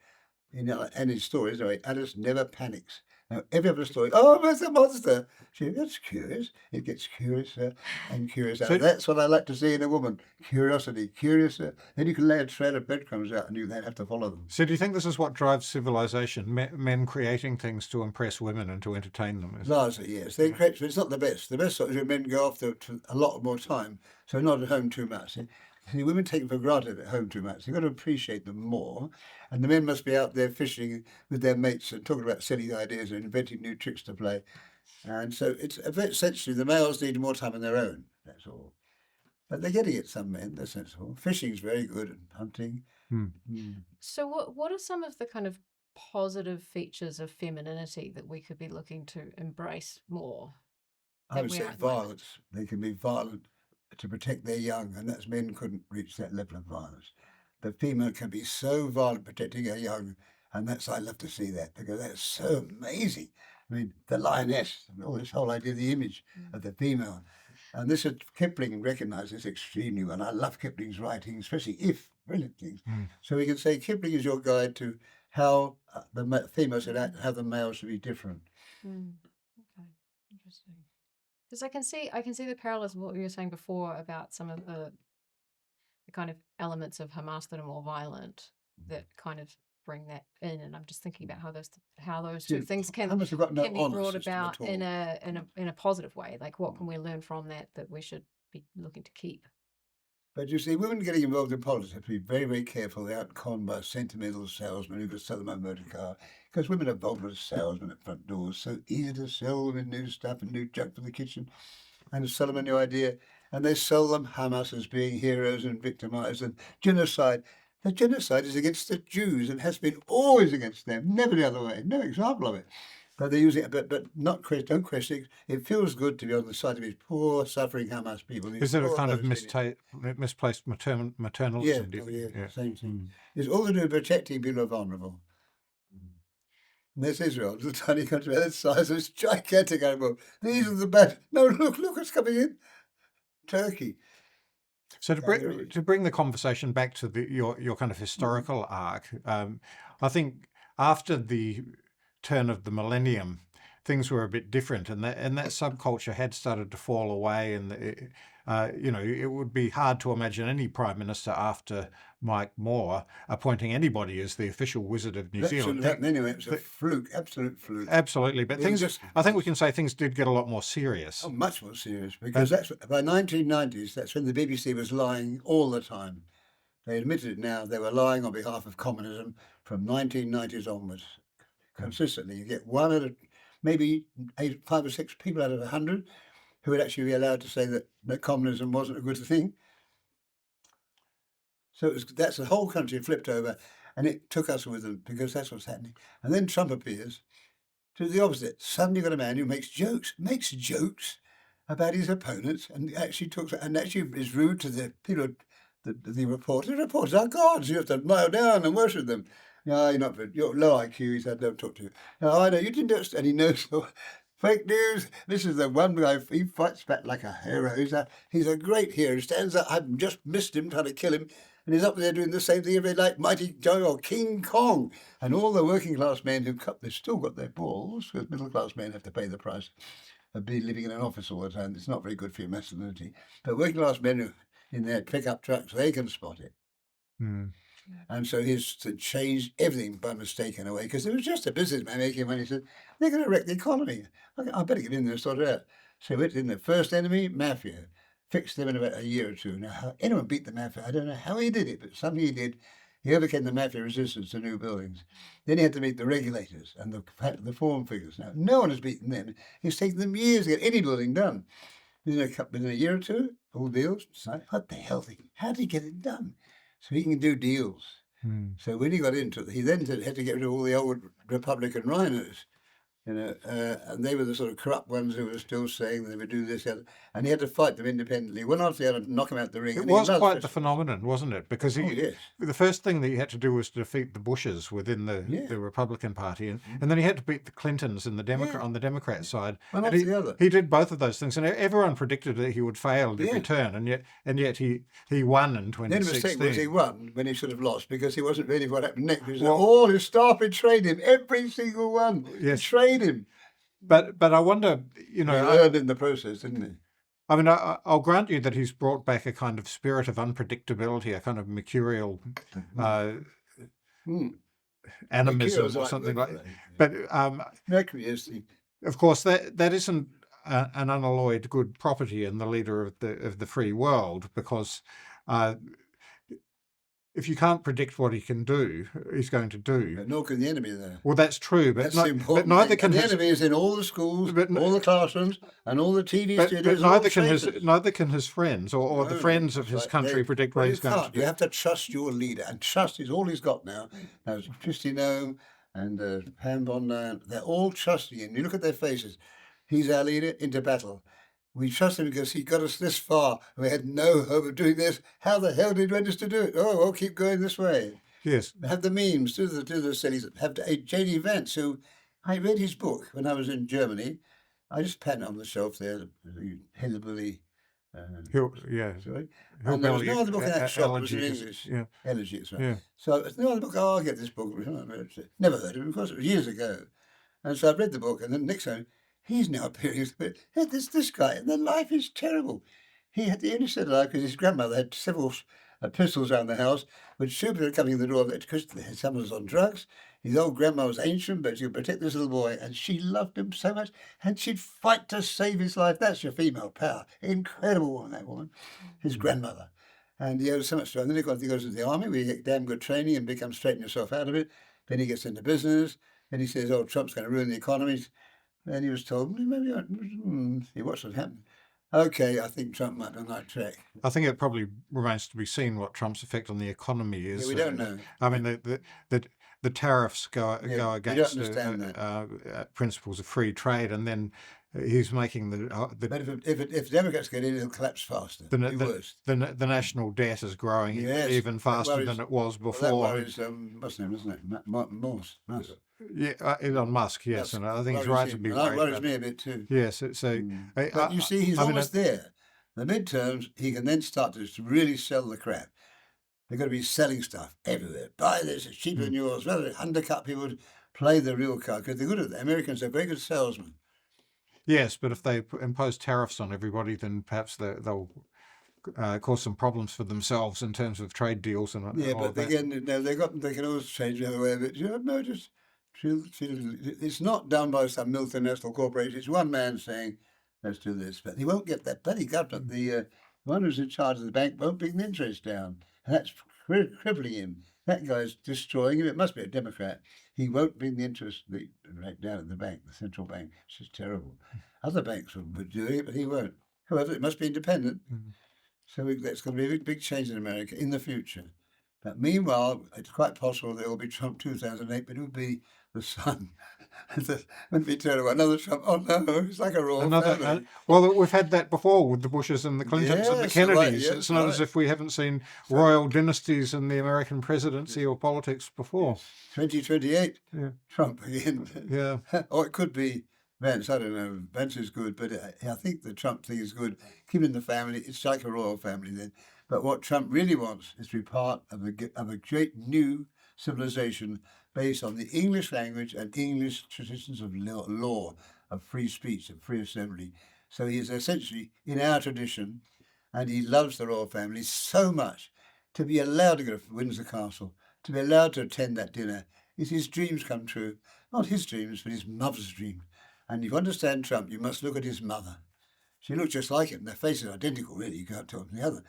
and his stories, anyway, Alice never panics. Now, every other story, oh, there's a monster. That's curious. It gets curiouser and curiouser. So- That's what I like to see in a woman. Curiosity, curiouser. Then you can lay a trail of breadcrumbs out and you then have to follow them. So do you think this is what drives civilization? Men creating things to impress women and to entertain them? Largely, yes. They create, it's not the best. The best sort is when men go off to a lot more time, so not at home too much. See, women take them for granted at home too much. You've got to appreciate them more. And the men must be out there fishing with their mates and talking about silly ideas and inventing new tricks to play. And so it's essentially the males need more time on their own. That's all. But they're getting it, some men, they're sensible. Fishing's very good and hunting. So what are some of the kind of positive features of femininity that we could be looking to embrace more? I that would we say are at the moment? violence. They can be violent to protect their young, and that's men couldn't reach that level of violence. The female can be so violent protecting her young, and I love to see that because that's so amazing. I mean, the lioness, and all this whole idea, the image of the female. And this is Kipling recognised this extremely well. I love Kipling's writing, especially if brilliant things. So we can say Kipling is your guide to how the female should act, how the male should be different. Okay, interesting. Because I can see the parallels of what you were saying before about some of the kind of elements of Hamas that are more violent that kind of bring that in, and I'm just thinking about how those two See, things Hamas have got no can be honour brought system about at all. in a positive way. Like, what can we learn from that we should be looking to keep? But you see, women getting involved in politics have to be very, very careful. They're out conned by sentimental salesmen who could sell them a motor car. Because women are vulgar salesmen at front doors. So easy to sell them new stuff and new junk for the kitchen and to sell them a new idea. And they sell them Hamas as being heroes and victimized and genocide. The genocide is against the Jews and has been always against them, never the other way. No example of it. But they're using it, but not don't question it. It feels good to be on the side of these poor, suffering Hamas people. Is it a poor kind of Palestinians. misplaced maternalism? Yeah, Do you oh think? yeah, Yeah. same thing. It's all to do with protecting people who are vulnerable. And there's Israel, a little tiny country that size of this gigantic animal. These are the bad. No, look what's coming in. Turkey. So Hungary. to bring the conversation back to your kind of historical arc, I think after the turn of the millennium, things were a bit different, and that subculture had started to fall away, and it would be hard to imagine any prime minister after Mike Moore appointing anybody as the official wizard of New That Zealand. shouldn't happen anyway. It was a fluke, absolute fluke. Absolutely, but It was just- I think we can say things did get a lot more serious. Oh, much more serious, because that's by 1990s. That's when the BBC was lying all the time. They admitted it now. They were lying on behalf of communism from 1990s onwards, consistently. You get one out of maybe 5 or 6 people out of 100 who would actually be allowed to say that communism wasn't a good thing. So that's the whole country flipped over, and it took us with them because that's what's happening. And then Trump appears to do the opposite. Suddenly you've got a man who makes jokes about his opponents, and actually is rude to the people, the reporters. The reporters are gods. You have to bow down and worship them. No, you're low IQ. He said, don't talk to you. No, I know you didn't do it, and he knows. Fake news. This is the one guy. He fights back like a hero. He's a great hero. He stands up. I've just missed him, trying to kill him, and he's up there doing the same thing every day, like Mighty Joe or King Kong. And all the working class men they've still got their balls, because middle class men have to pay the price of being living in an office all the time. It's not very good for your masculinity. But working class men who in their pickup trucks, they can spot it. Mm. And so he's changed everything by mistake in a way, because it was just a businessman making money. He said, they're going to wreck the economy. I better get in there and sort it out. So he went in the first enemy, mafia, fixed them in about a year or two. Now, how anyone beat the mafia, I don't know how he did it, but something he did. He overcame the mafia resistance to new buildings. Then he had to meet the regulators and the form figures. Now, no one has beaten them. It's taken them years to get any building done. Within a year or two, all deals. What the hell? How did he get it done? So he can do deals. So when he got into it, he then had to get rid of all the old Republican rhinos, and they were the sort of corrupt ones who were still saying they would do this, and he had to fight them independently. One after the other, knock them out the ring. It was quite the phenomenon, wasn't it? Because yes. The first thing that he had to do was to defeat the Bushes within the Republican Party, and then he had to beat the Clintons in on the Democrat side. One after the other. He did both of those things, and everyone predicted that he would fail at every turn, and yet he won in 2016. The mistake was he won when he should have lost, because he wasn't ready for what happened next. All his staff betrayed him, every single one betrayed him. But I wonder, he learned in the process, didn't he? I mean, I'll grant you that he's brought back a kind of spirit of unpredictability, a kind of mercurial animism or something like that. But Mercury is of course, that isn't an unalloyed good property in the leader of the free world, because if you can't predict what he can do, he's going to do. Nor can the enemy, though. Well, that's true, but neither can the enemy is in all the schools, all the classrooms, and all the TV studios. But neither can his friends or the friends of his country predict what he's going to do. You have to trust your leader, and trust is all he's got now. Now, Kristi Noem and Pam Bondi, they're all trusting him. You look at their faces. He's our leader into battle. We trust him because he got us this far. We had no hope of doing this. How the hell did he want us to do it? Oh, well, keep going this way. Yes. Have the memes, do the sillies. Have J.D. Vance, who I read his book when I was in Germany. I just pat it on the shelf there, the hillbilly. Sorry. And there was no other book in that shop. It was in English. Yeah. Elegy, that's right. Yeah. So there's no other book. Oh, I'll get this book. Never heard of it. Of course, it was years ago. And so I read the book, and then next time, He's now appearing, this guy, and their life is terrible. He only said alive because his grandmother had several pistols around the house, when stupid coming in the door because someone was on drugs. His old grandma was ancient, but she would protect this little boy, and she loved him so much, and she'd fight to save his life. That's your female power. Incredible woman, that woman. His grandmother. And he owes so much to her. And then he goes into the army, where you get damn good training and become straighten yourself out of it. Then he gets into business, and he says, Trump's going to ruin the economy. Then he was told, maybe he watched what happened. Okay, I think Trump might be on the right track. I think it probably remains to be seen what Trump's effect on the economy is. Yeah, we don't know. I mean, the tariffs go against principles of free trade, and then he's making But if Democrats get in, it'll collapse faster. The national debt is growing even faster than it was before. Well, that worries, what's his name, isn't it? Musk. Yeah, Elon Musk, yes, and I think he's right to be worried. That worries me a bit too. Yes, but you see, he's almost there. The midterms, he can then start to really sell the crap. They're going to be selling stuff everywhere. Buy this, it's cheaper than yours. Rather undercut people to play the real card, because they're good at that. Americans are very good salesmen. Yes, but if they impose tariffs on everybody, then perhaps they'll cause some problems for themselves in terms of trade deals and but again, they can always change the other way. But it's not done by some multinational corporation. It's one man saying, let's do this. But he won't get that bloody government. The one who's in charge of the bank won't bring the interest down. And that's crippling him. That guy's destroying him. It must be a Democrat. He won't bring the interest rate down at the bank, the central bank. It's just terrible. Other banks will be doing it, but he won't. However, it must be independent. So that's going to be a big change in America in the future. But meanwhile, it's quite possible there will be Trump 2008, but it will be the son. When we turn around, another Trump. Oh no, it's like a royal family. Well, we've had that before with the Bushes and the Clintons and the Kennedys. It's not as if we haven't seen royal dynasties in the American presidency or politics before. 2028, Trump again. Yeah. Or it could be Vance. I don't know. Vance is good, but I think the Trump thing is good. Keep it in the family. It's like a royal family then. But what Trump really wants is to be part of a great new civilization based on the English language and English traditions of law, of free speech, of free assembly. So he is essentially in our tradition, and he loves the royal family so much. To be allowed to go to Windsor Castle, to be allowed to attend that dinner, is his dreams come true. Not his dreams, but his mother's dreams. And if you understand Trump, you must look at his mother. She looked just like him. Their faces are identical, really. You can't tell them from the other.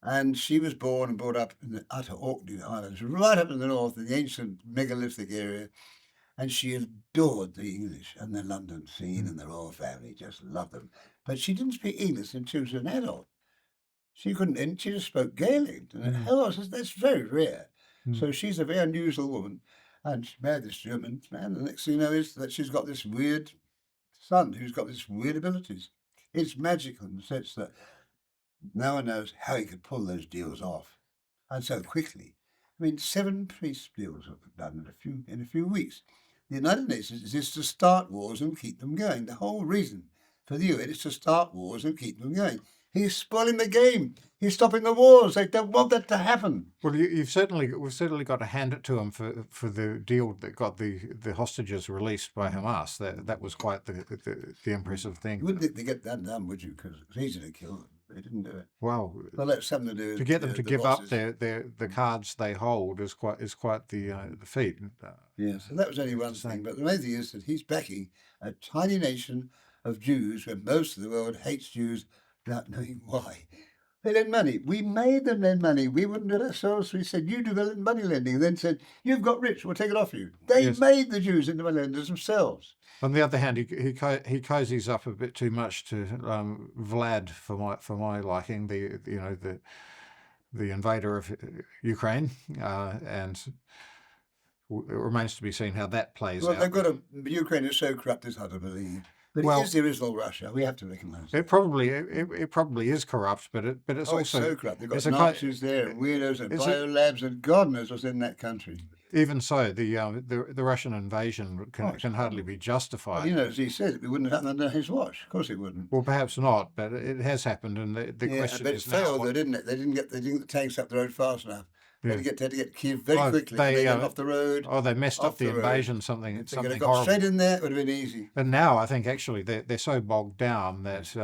And she was born and brought up in the utter Orkney Islands, right up in the north, in the ancient megalithic area. And she adored the English and the London scene and the royal family, just loved them. But she didn't speak English until she was an adult. She couldn't, and she just spoke Gaelic. And that's very rare. So she's a very unusual woman. And she married this German man. The next thing you know is that she's got this weird son who's got these weird abilities. It's magical in the sense that no one knows how he could pull those deals off, and so quickly. I mean, 7 peace deals were done in a few weeks. The United Nations is to start wars and keep them going. The whole reason for the UN is to start wars and keep them going. He's spoiling the game. He's stopping the wars. They don't want that to happen. Well, we've certainly got to hand it to him for the deal that got the hostages released by Hamas. That was quite the impressive thing. You wouldn't think they get that done, would you? Because it's easy to kill them. They didn't do it. Well, that's something to do. To get them to give up the cards they hold is quite the feat. Yes, and that was only one thing. But the main thing is that he's backing a tiny nation of Jews, where most of the world hates Jews without knowing why. They lend money. We made them lend money. We wouldn't do it ourselves. We said, you develop money lending. And then said, you've got rich, we'll take it off you. They made the Jews into money lenders themselves. On the other hand, he cozies up a bit too much to Vlad for my liking, the invader of Ukraine, and it remains to be seen how that plays out. Well, Ukraine is so corrupt, it's hard to believe. But it is the original Russia. We have to recognise it. It probably is corrupt, but it's also so corrupt. They've got Nazis there, and weirdos, and biolabs, and God knows what's in that country. Even so, the Russian invasion can hardly be justified. Well, as he said, it wouldn't happen under his watch. Of course, it wouldn't. Well, perhaps not, but it has happened, and the question but is it failed, now. Though, didn't it? They didn't get the tanks up the road fast enough. They had to get Kiev very Oh, quickly. they, They got off the road. they messed off up the the road. invasion, something If they could have something got horrible. straight in there, it would have been easy. And now I think actually they're so bogged down that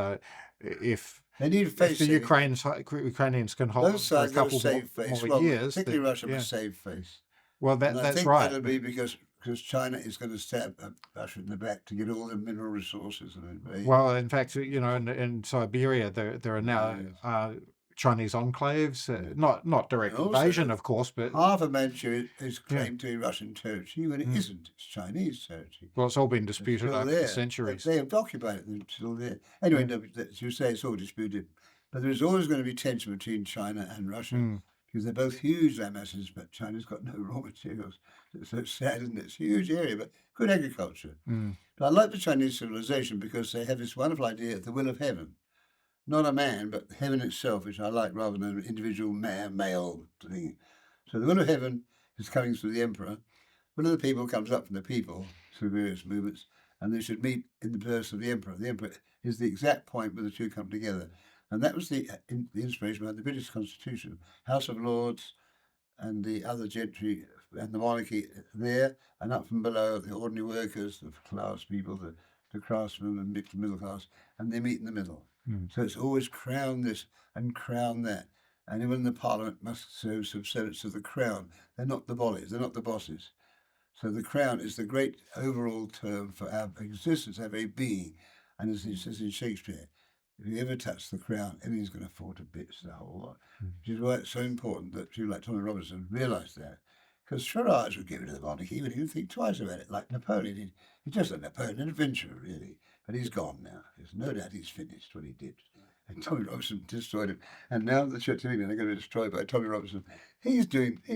if They need the face. Ukrainians can hold on Both for a sides got a couple save face. more Well, years, particularly that- Russia must save face. well, And I that's think right. that'll be because China is going to stab Russia in the back to get all the mineral resources. Well, in fact, in Siberia, there are now Chinese enclaves, not direct And also, invasion, of course, but half of Manchuria is claimed to be Russian territory when it isn't. It's Chinese territory. well, it's all been It's disputed still over there. the centuries. They have occupied it. They're still there. Anyway, no, as you say, it's all disputed. But there is always going to be tension between China and Russia because they're both huge land masses, but China's got no raw materials. So it's sad, isn't it? It's a huge area, but good agriculture. But I like the Chinese civilization because they have this wonderful idea of the will of heaven. Not a man, but heaven itself, which I like rather than an individual male thing. So the will of heaven is coming through the emperor. One of the people comes up from the people through various movements, and they should meet in the person of the emperor. The emperor is the exact point where the two come together. And that was the inspiration behind the British Constitution. House of Lords and the other gentry and the monarchy there, and up from below, the ordinary workers, the class people, the craftsmen and mixed middle class, and they meet in the middle. So it's always crown this and crown that. And even the parliament must show subservience to the crown. They're not the bodies, they're not the bosses. So the crown is the great overall term for our existence, our very being. And as it says in Shakespeare, if you ever touch the crown, everything's going to fall to bits, the whole lot. Which is why it's so important that people like Tommy Robinson realise that. Because Siraj would give it to the monarchy, but he would think twice about it, like Napoleon. He's just a Napoleon, an adventurer, really. But he's gone now. There's no doubt he's finished what he did. And Tommy Robinson destroyed him. And now the Church of England are going to be destroyed by Tommy Robinson. He's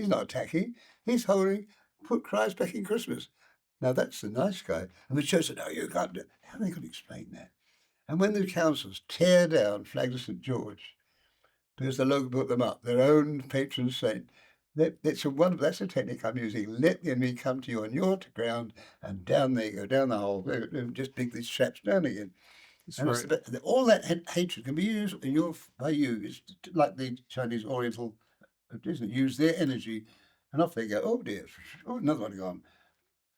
not attacking. He's put Christ back in Christmas. Now that's the nice guy. And the church said, no, you can't do it. How are they going to explain that? And when the councils tear down flags of St. George, because the local put them up, their own patron saint, that's a technique I'm using. Let the enemy come to you on your ground, and down they go, down the hole. Just dig these traps down again. All that hatred can be used by you. It's like the Chinese Oriental, isn't it? Use their energy, and off they go. Oh dear, oh, another one gone.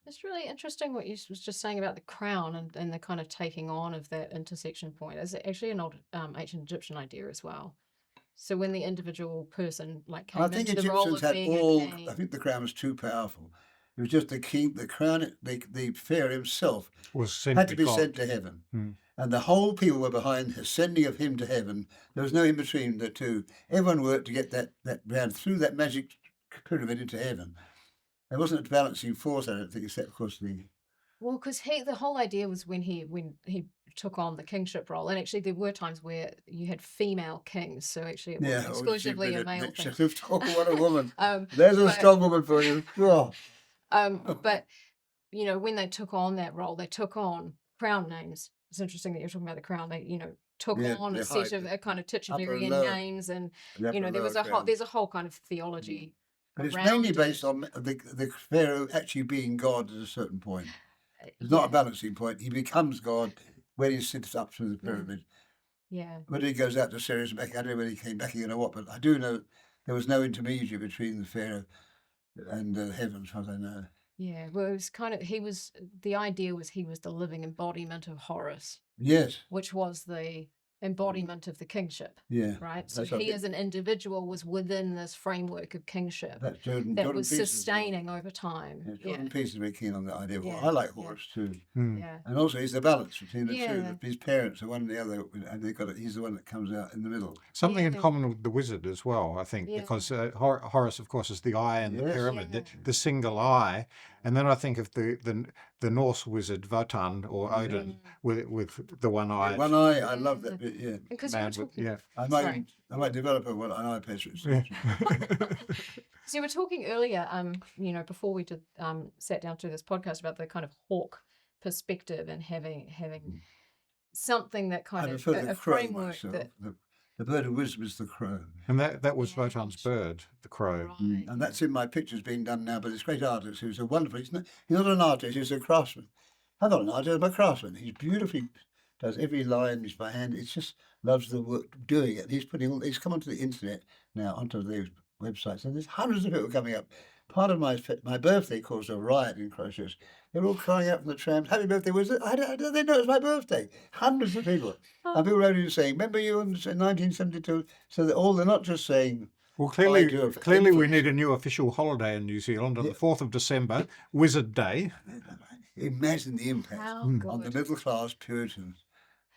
It's really interesting what you was just saying about the crown and the kind of taking on of that intersection point. It's actually an old ancient Egyptian idea as well. So when the individual person came I think into the role Egyptians of had being all. a king, I think the crown was too powerful. It was just the king, the crown, the pharaoh himself had to be sent to heaven. And the whole people were behind the sending of him to heaven. There was no in between the two. Everyone worked to get that round through that magic pyramid into heaven. There wasn't a balancing force, I don't think, except of course well, because the whole idea was when he took on the kingship role, and actually there were times where you had female kings, so actually it wasn't exclusively a male thing. What a woman! There's a strong woman for you. Oh. But when they took on that role, they took on crown names. It's interesting that you're talking about the crown. They took on a set of kind of titularian names, and there's a whole kind of theology. But it's mainly based on the pharaoh actually being God at a certain point. It's not a balancing point. He becomes God when he sits up through the pyramid. Yeah. Whether he goes out to Syria and back, I don't know whether he came back again or what, but I do know there was no intermediary between the pharaoh and heaven, as far as I know. Yeah, well, it was the idea was he was the living embodiment of Horus. Yes. Which was the embodiment of the kingship. Yeah. Right? So he as an individual was within this framework of kingship that was sustaining over time. Jordan Peace is very keen on that idea. Well, I like Horus too. Yeah. And also he's the balance between the two. His parents are one and the other, and he's the one that comes out in the middle. Something in common with the wizard as well, I think, because Horus, of course, is the eye in the pyramid, the single eye. And then I think of the Norse wizard Wotan or Odin with the one eye. One eye, I love that bit. Yeah, because I might develop an eye patient. So you were talking earlier, before we did sat down to this podcast about the kind of hawk perspective and having something that kind of a framework that. The bird of wisdom is the crow. And that was Wotan's bird, the crow. Right. And that's in my pictures being done now by this great artist who's a wonderful, he's not an artist, he's a craftsman. I'm not an artist, I'm a craftsman. He's beautifully, does every line by hand. It's just loves the work, doing it. He's come onto the internet now, onto the websites, and there's hundreds of people coming up. Part of my birthday caused a riot in Christchurch. They were all crying out from the trams, "Happy birthday, Wizard!" I don't they know it's my birthday. Hundreds of people. And people wrote in saying, "Remember you in 1972?" So they're not just saying, Well, I do have clearly we influence. need a new official holiday in New Zealand on Yeah. the 4th of December, Wizard Day. Imagine the impact How on the good. middle class Puritans.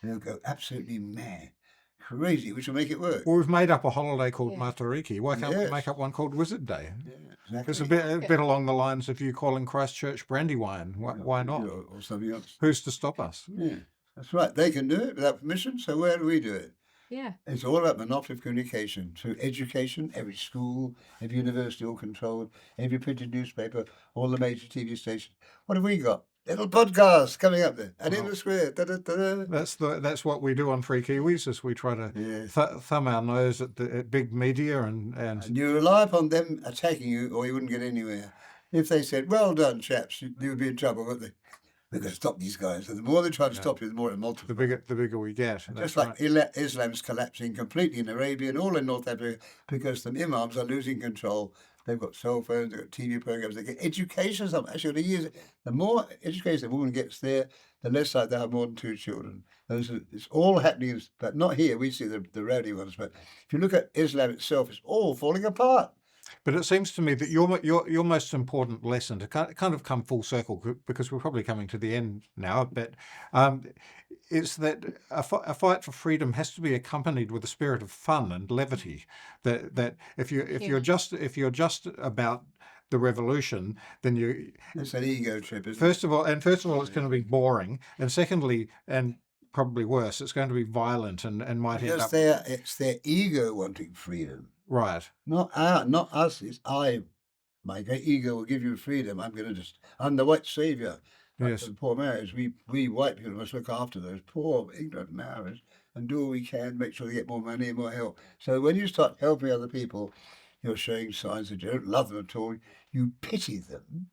They'll go absolutely mad, crazy, which will make it work. Well, we've made up a holiday called Yeah. Matariki. Why can't we Yes. make up one called Wizard Day? Yeah, exactly. It's a bit along the lines of you calling Christchurch Brandywine. Why not? Or something else. Who's to stop us? Yeah, that's right. They can do it without permission, so where do we do it? Yeah. It's all about monopoly of communication. Through education, every school, every university all controlled, every printed newspaper, all the major TV stations. What have we got? Little podcasts coming up there. And in the square. Da-da-da-da. That's what we do on Free Kiwis, is we try to Yes. thumb our nose at big media and And you rely upon them attacking you or you wouldn't get anywhere. If they said, "Well done, chaps," you would be in trouble, wouldn't they? We're going to stop these guys. And the more they try to stop you, the more it multiplies. the bigger we get. Just That's like right. Islam's collapsing completely in Arabia and all in North Africa because the imams are losing control. They've got cell phones, they've got TV programs, they get education. Actually, the more education a woman gets there, the less like they have more than 2 children. It's all happening, but not here. We see the rowdy ones. But if you look at Islam itself, it's all falling apart. But it seems to me that your most important lesson, to kind of come full circle, because we're probably coming to the end now, but is that a fight for freedom has to be accompanied with a spirit of fun and levity. That if you're just about the revolution, then it's an ego trip. Isn't first of all, it's going to be boring, and secondly, and probably worse, it's going to be violent and might end up. It's their ego wanting freedom. Right. Not us. It's I. My great ego will give you freedom. I'm the white savior. Yes. The poor Maoris. We white people must look after those poor ignorant Maoris and do all we can, make sure they get more money and more help. So when you start helping other people, you're showing signs that you don't love them at all. You pity them.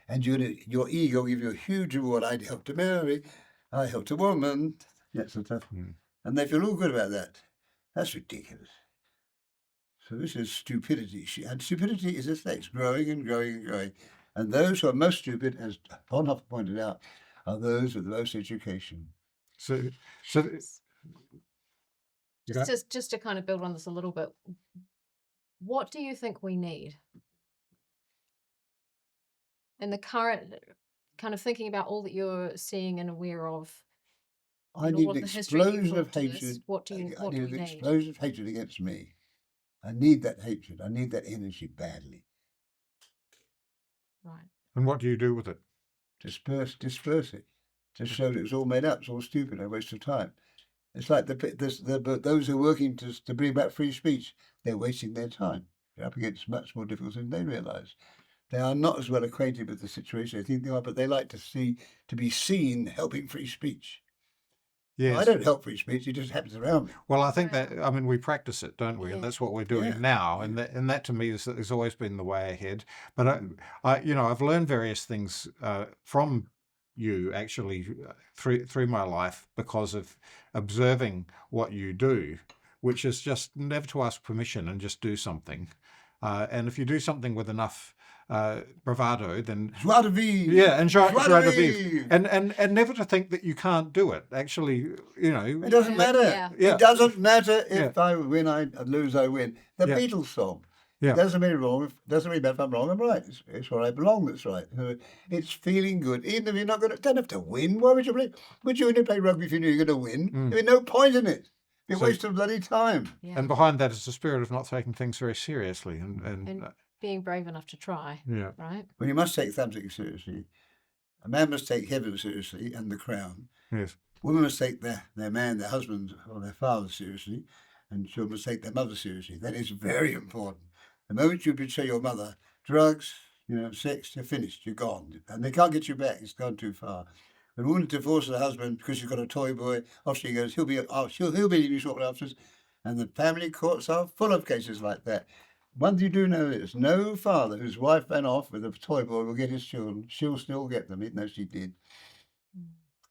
And your ego will give you a huge reward. I helped a Maori. I helped a woman. That's a tough one. And they feel all good about that. That's ridiculous. So this is stupidity. And stupidity is a thing. It's growing and growing and growing. And those who are most stupid, as Bonhoeffer pointed out, are those with the most education. So just to kind of build on this a little bit, what do you think we need in the current, kind of thinking about all that you're seeing and aware of? I need an explosion of hatred. What do you need? An explosion of hatred against me. I need that hatred. I need that energy badly. Right. And what do you do with it? Disperse it. Just show that it was all made up. It's all stupid. A waste of time. It's like those who are working to bring back free speech. They're wasting their time. They're up against much more difficulty than they realise. They are not as well acquainted with the situation. I think they are, but they like to be seen helping free speech. Yes. I don't help free speech. It just happens around me. Well, I think we practice it, don't we? Yeah. And that's what we're doing now. And that to me has always been the way ahead. But I've learned various things from you actually through my life because of observing what you do, which is just never to ask permission and just do something. And if you do something with enough bravado, then joie de vivre. Yeah, and joie de vivre. And never to think that you can't do it. Actually, it doesn't matter. Yeah. It doesn't matter if I win, I lose, I win. The Beatles song. Yeah. It doesn't mean wrong. Doesn't mean if I'm wrong, I'm right. It's where I belong. That's right. It's feeling good. Even if you're not don't have to win. Why would you play? Would you only play rugby if you knew you're going to win? There'd be no point in it. It's a waste of bloody time. Yeah. And behind that is the spirit of not taking things very seriously and being brave enough to try. Yeah. Right. Well, you must take something seriously. A man must take heaven seriously and the crown. Yes. Women must take their man, their husband, or their father seriously, and children must take their mother seriously. That is very important. The moment you betray your mother, drugs, sex, you're finished. You're gone, and they can't get you back. It's gone too far. When a woman divorces her husband because she's got a toy boy, off she goes. He'll be leaving shortly afterwards, and the family courts are full of cases like that. One thing you do know is no father whose wife ran off with a toy boy will get his children. She'll still get them, even though she did.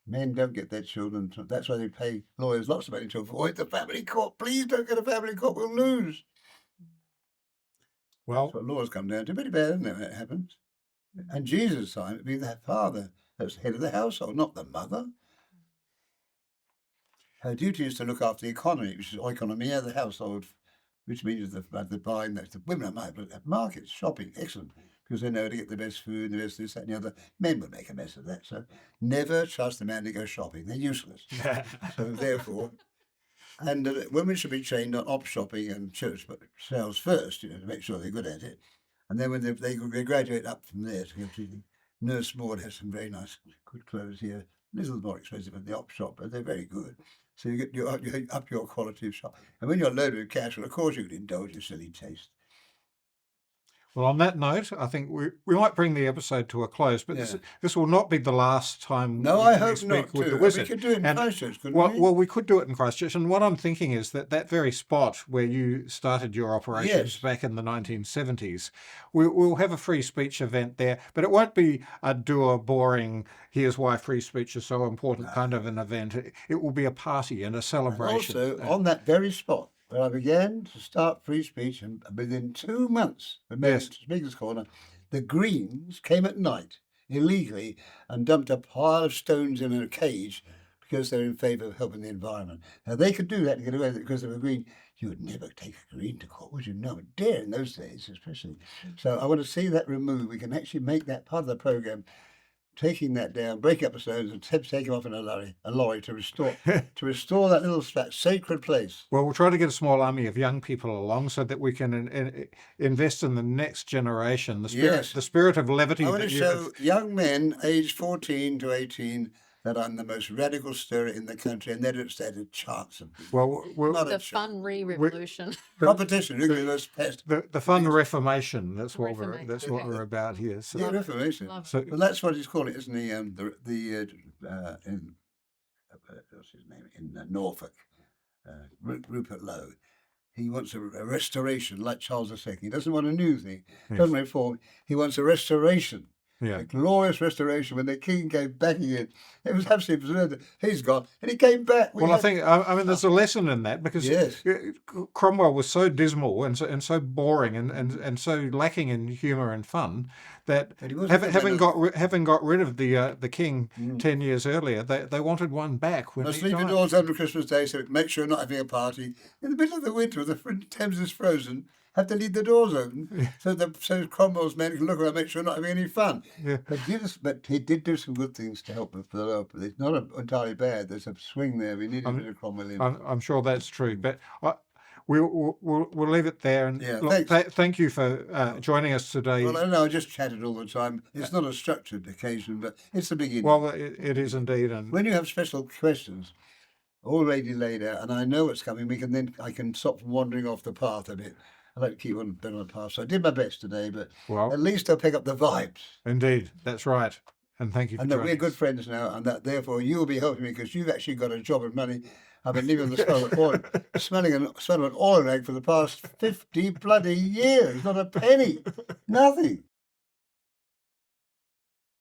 Men don't get their children. That's why they pay lawyers lots of money to avoid the family court. Please don't get a family court. We'll lose. Well, That's what laws come down to. Pretty bad, isn't it, when it happens? And Jesus' time, it'd be the father that's head of the household, not the mother. Her duty is to look after the economy, which is oikonomia, the household, which means the buying, the women are markets, shopping, excellent, because they know how to get the best food, the best this, that, and the other. Men would make a mess of that. So never trust a man to go shopping. They're useless. So therefore, and women should be trained on op shopping and church sales first, to make sure they're good at it. And then when they graduate up from there to go to the nurse board, has some very nice, good clothes here. A little more expensive than the op shop, but they're very good. So you up your quality of shop. And when you're loaded with cash, well, of course you can indulge your silly taste. well, on that note, I think we might bring the episode to a close, but this will not be the last time No, I we hope speak not. with the We wizard. could do it in Christchurch, couldn't we? Well, we could do it in Christchurch. And what I'm thinking is that very spot where you started your operations back in the 1970s, we'll have a free speech event there, but it won't be a dour, boring, here's why free speech is so important kind of an event. It will be a party and a celebration. And also, on that very spot where I began to start free speech, and within 2 months, the Speaker's Corner, the Greens came at night illegally and dumped a pile of stones in a cage because they're in favour of helping the environment. Now, they could do that and get away with it because they were Green. You would never take a Green to court, would you? No, dare in those days, especially. So I want to see that removed. We can actually make that part of the programme, taking that down, break up the stones, and take them off in a lorry to restore that little sacred place. Well, we'll try to get a small army of young people along so that we can invest in the next generation. The spirit of levity. I want to show young men aged 14 to 18 that I'm the most radical stirrer in the country, and they don't stand a chance of being. The fun revolution. Competition. You're going to be most pest. The fun reformation. That's what we're about here. So, yeah, Reformation. So, well, that's what he's calling it, isn't he? In what's his name in Norfolk, Rupert Lowe. He wants a restoration, like Charles II. He doesn't want a new thing. Doesn't reform. He wants a restoration. Yeah. A glorious restoration. When the king came back again, it was absolutely absurd. He's gone, and he came back. I think there's a lesson in that, because Cromwell was so dismal and so boring and so lacking in humour and fun that having got rid of the king 10 years earlier, they wanted one back. When sleep indoors over Christmas Day, so make sure you're not having a party in the middle of the winter. The Thames is frozen. Have to leave the doors open so Cromwell's men can look around and make sure we're not having any fun. Yeah. But he did do some good things to help for the local. It's not entirely bad. There's a swing there. We need a bit of Cromwell in. I'm sure that's true. But we'll leave it there. And thank you for joining us today. Well, I know I just chatted all the time. It's not a structured occasion, but it's the beginning. Well, it is indeed. And when you have special questions already laid out, and I know what's coming, I can stop from wandering off the path a bit. I like to keep on the path. So I did my best today, but at least I'll pick up the vibes. Indeed, that's right. And thank you for joining us. We're good friends now, and that therefore you'll be helping me because you've actually got a job and money. I've been living on the smell of oil, smelling an oil rag for the past 50 bloody years. Not a penny. Nothing.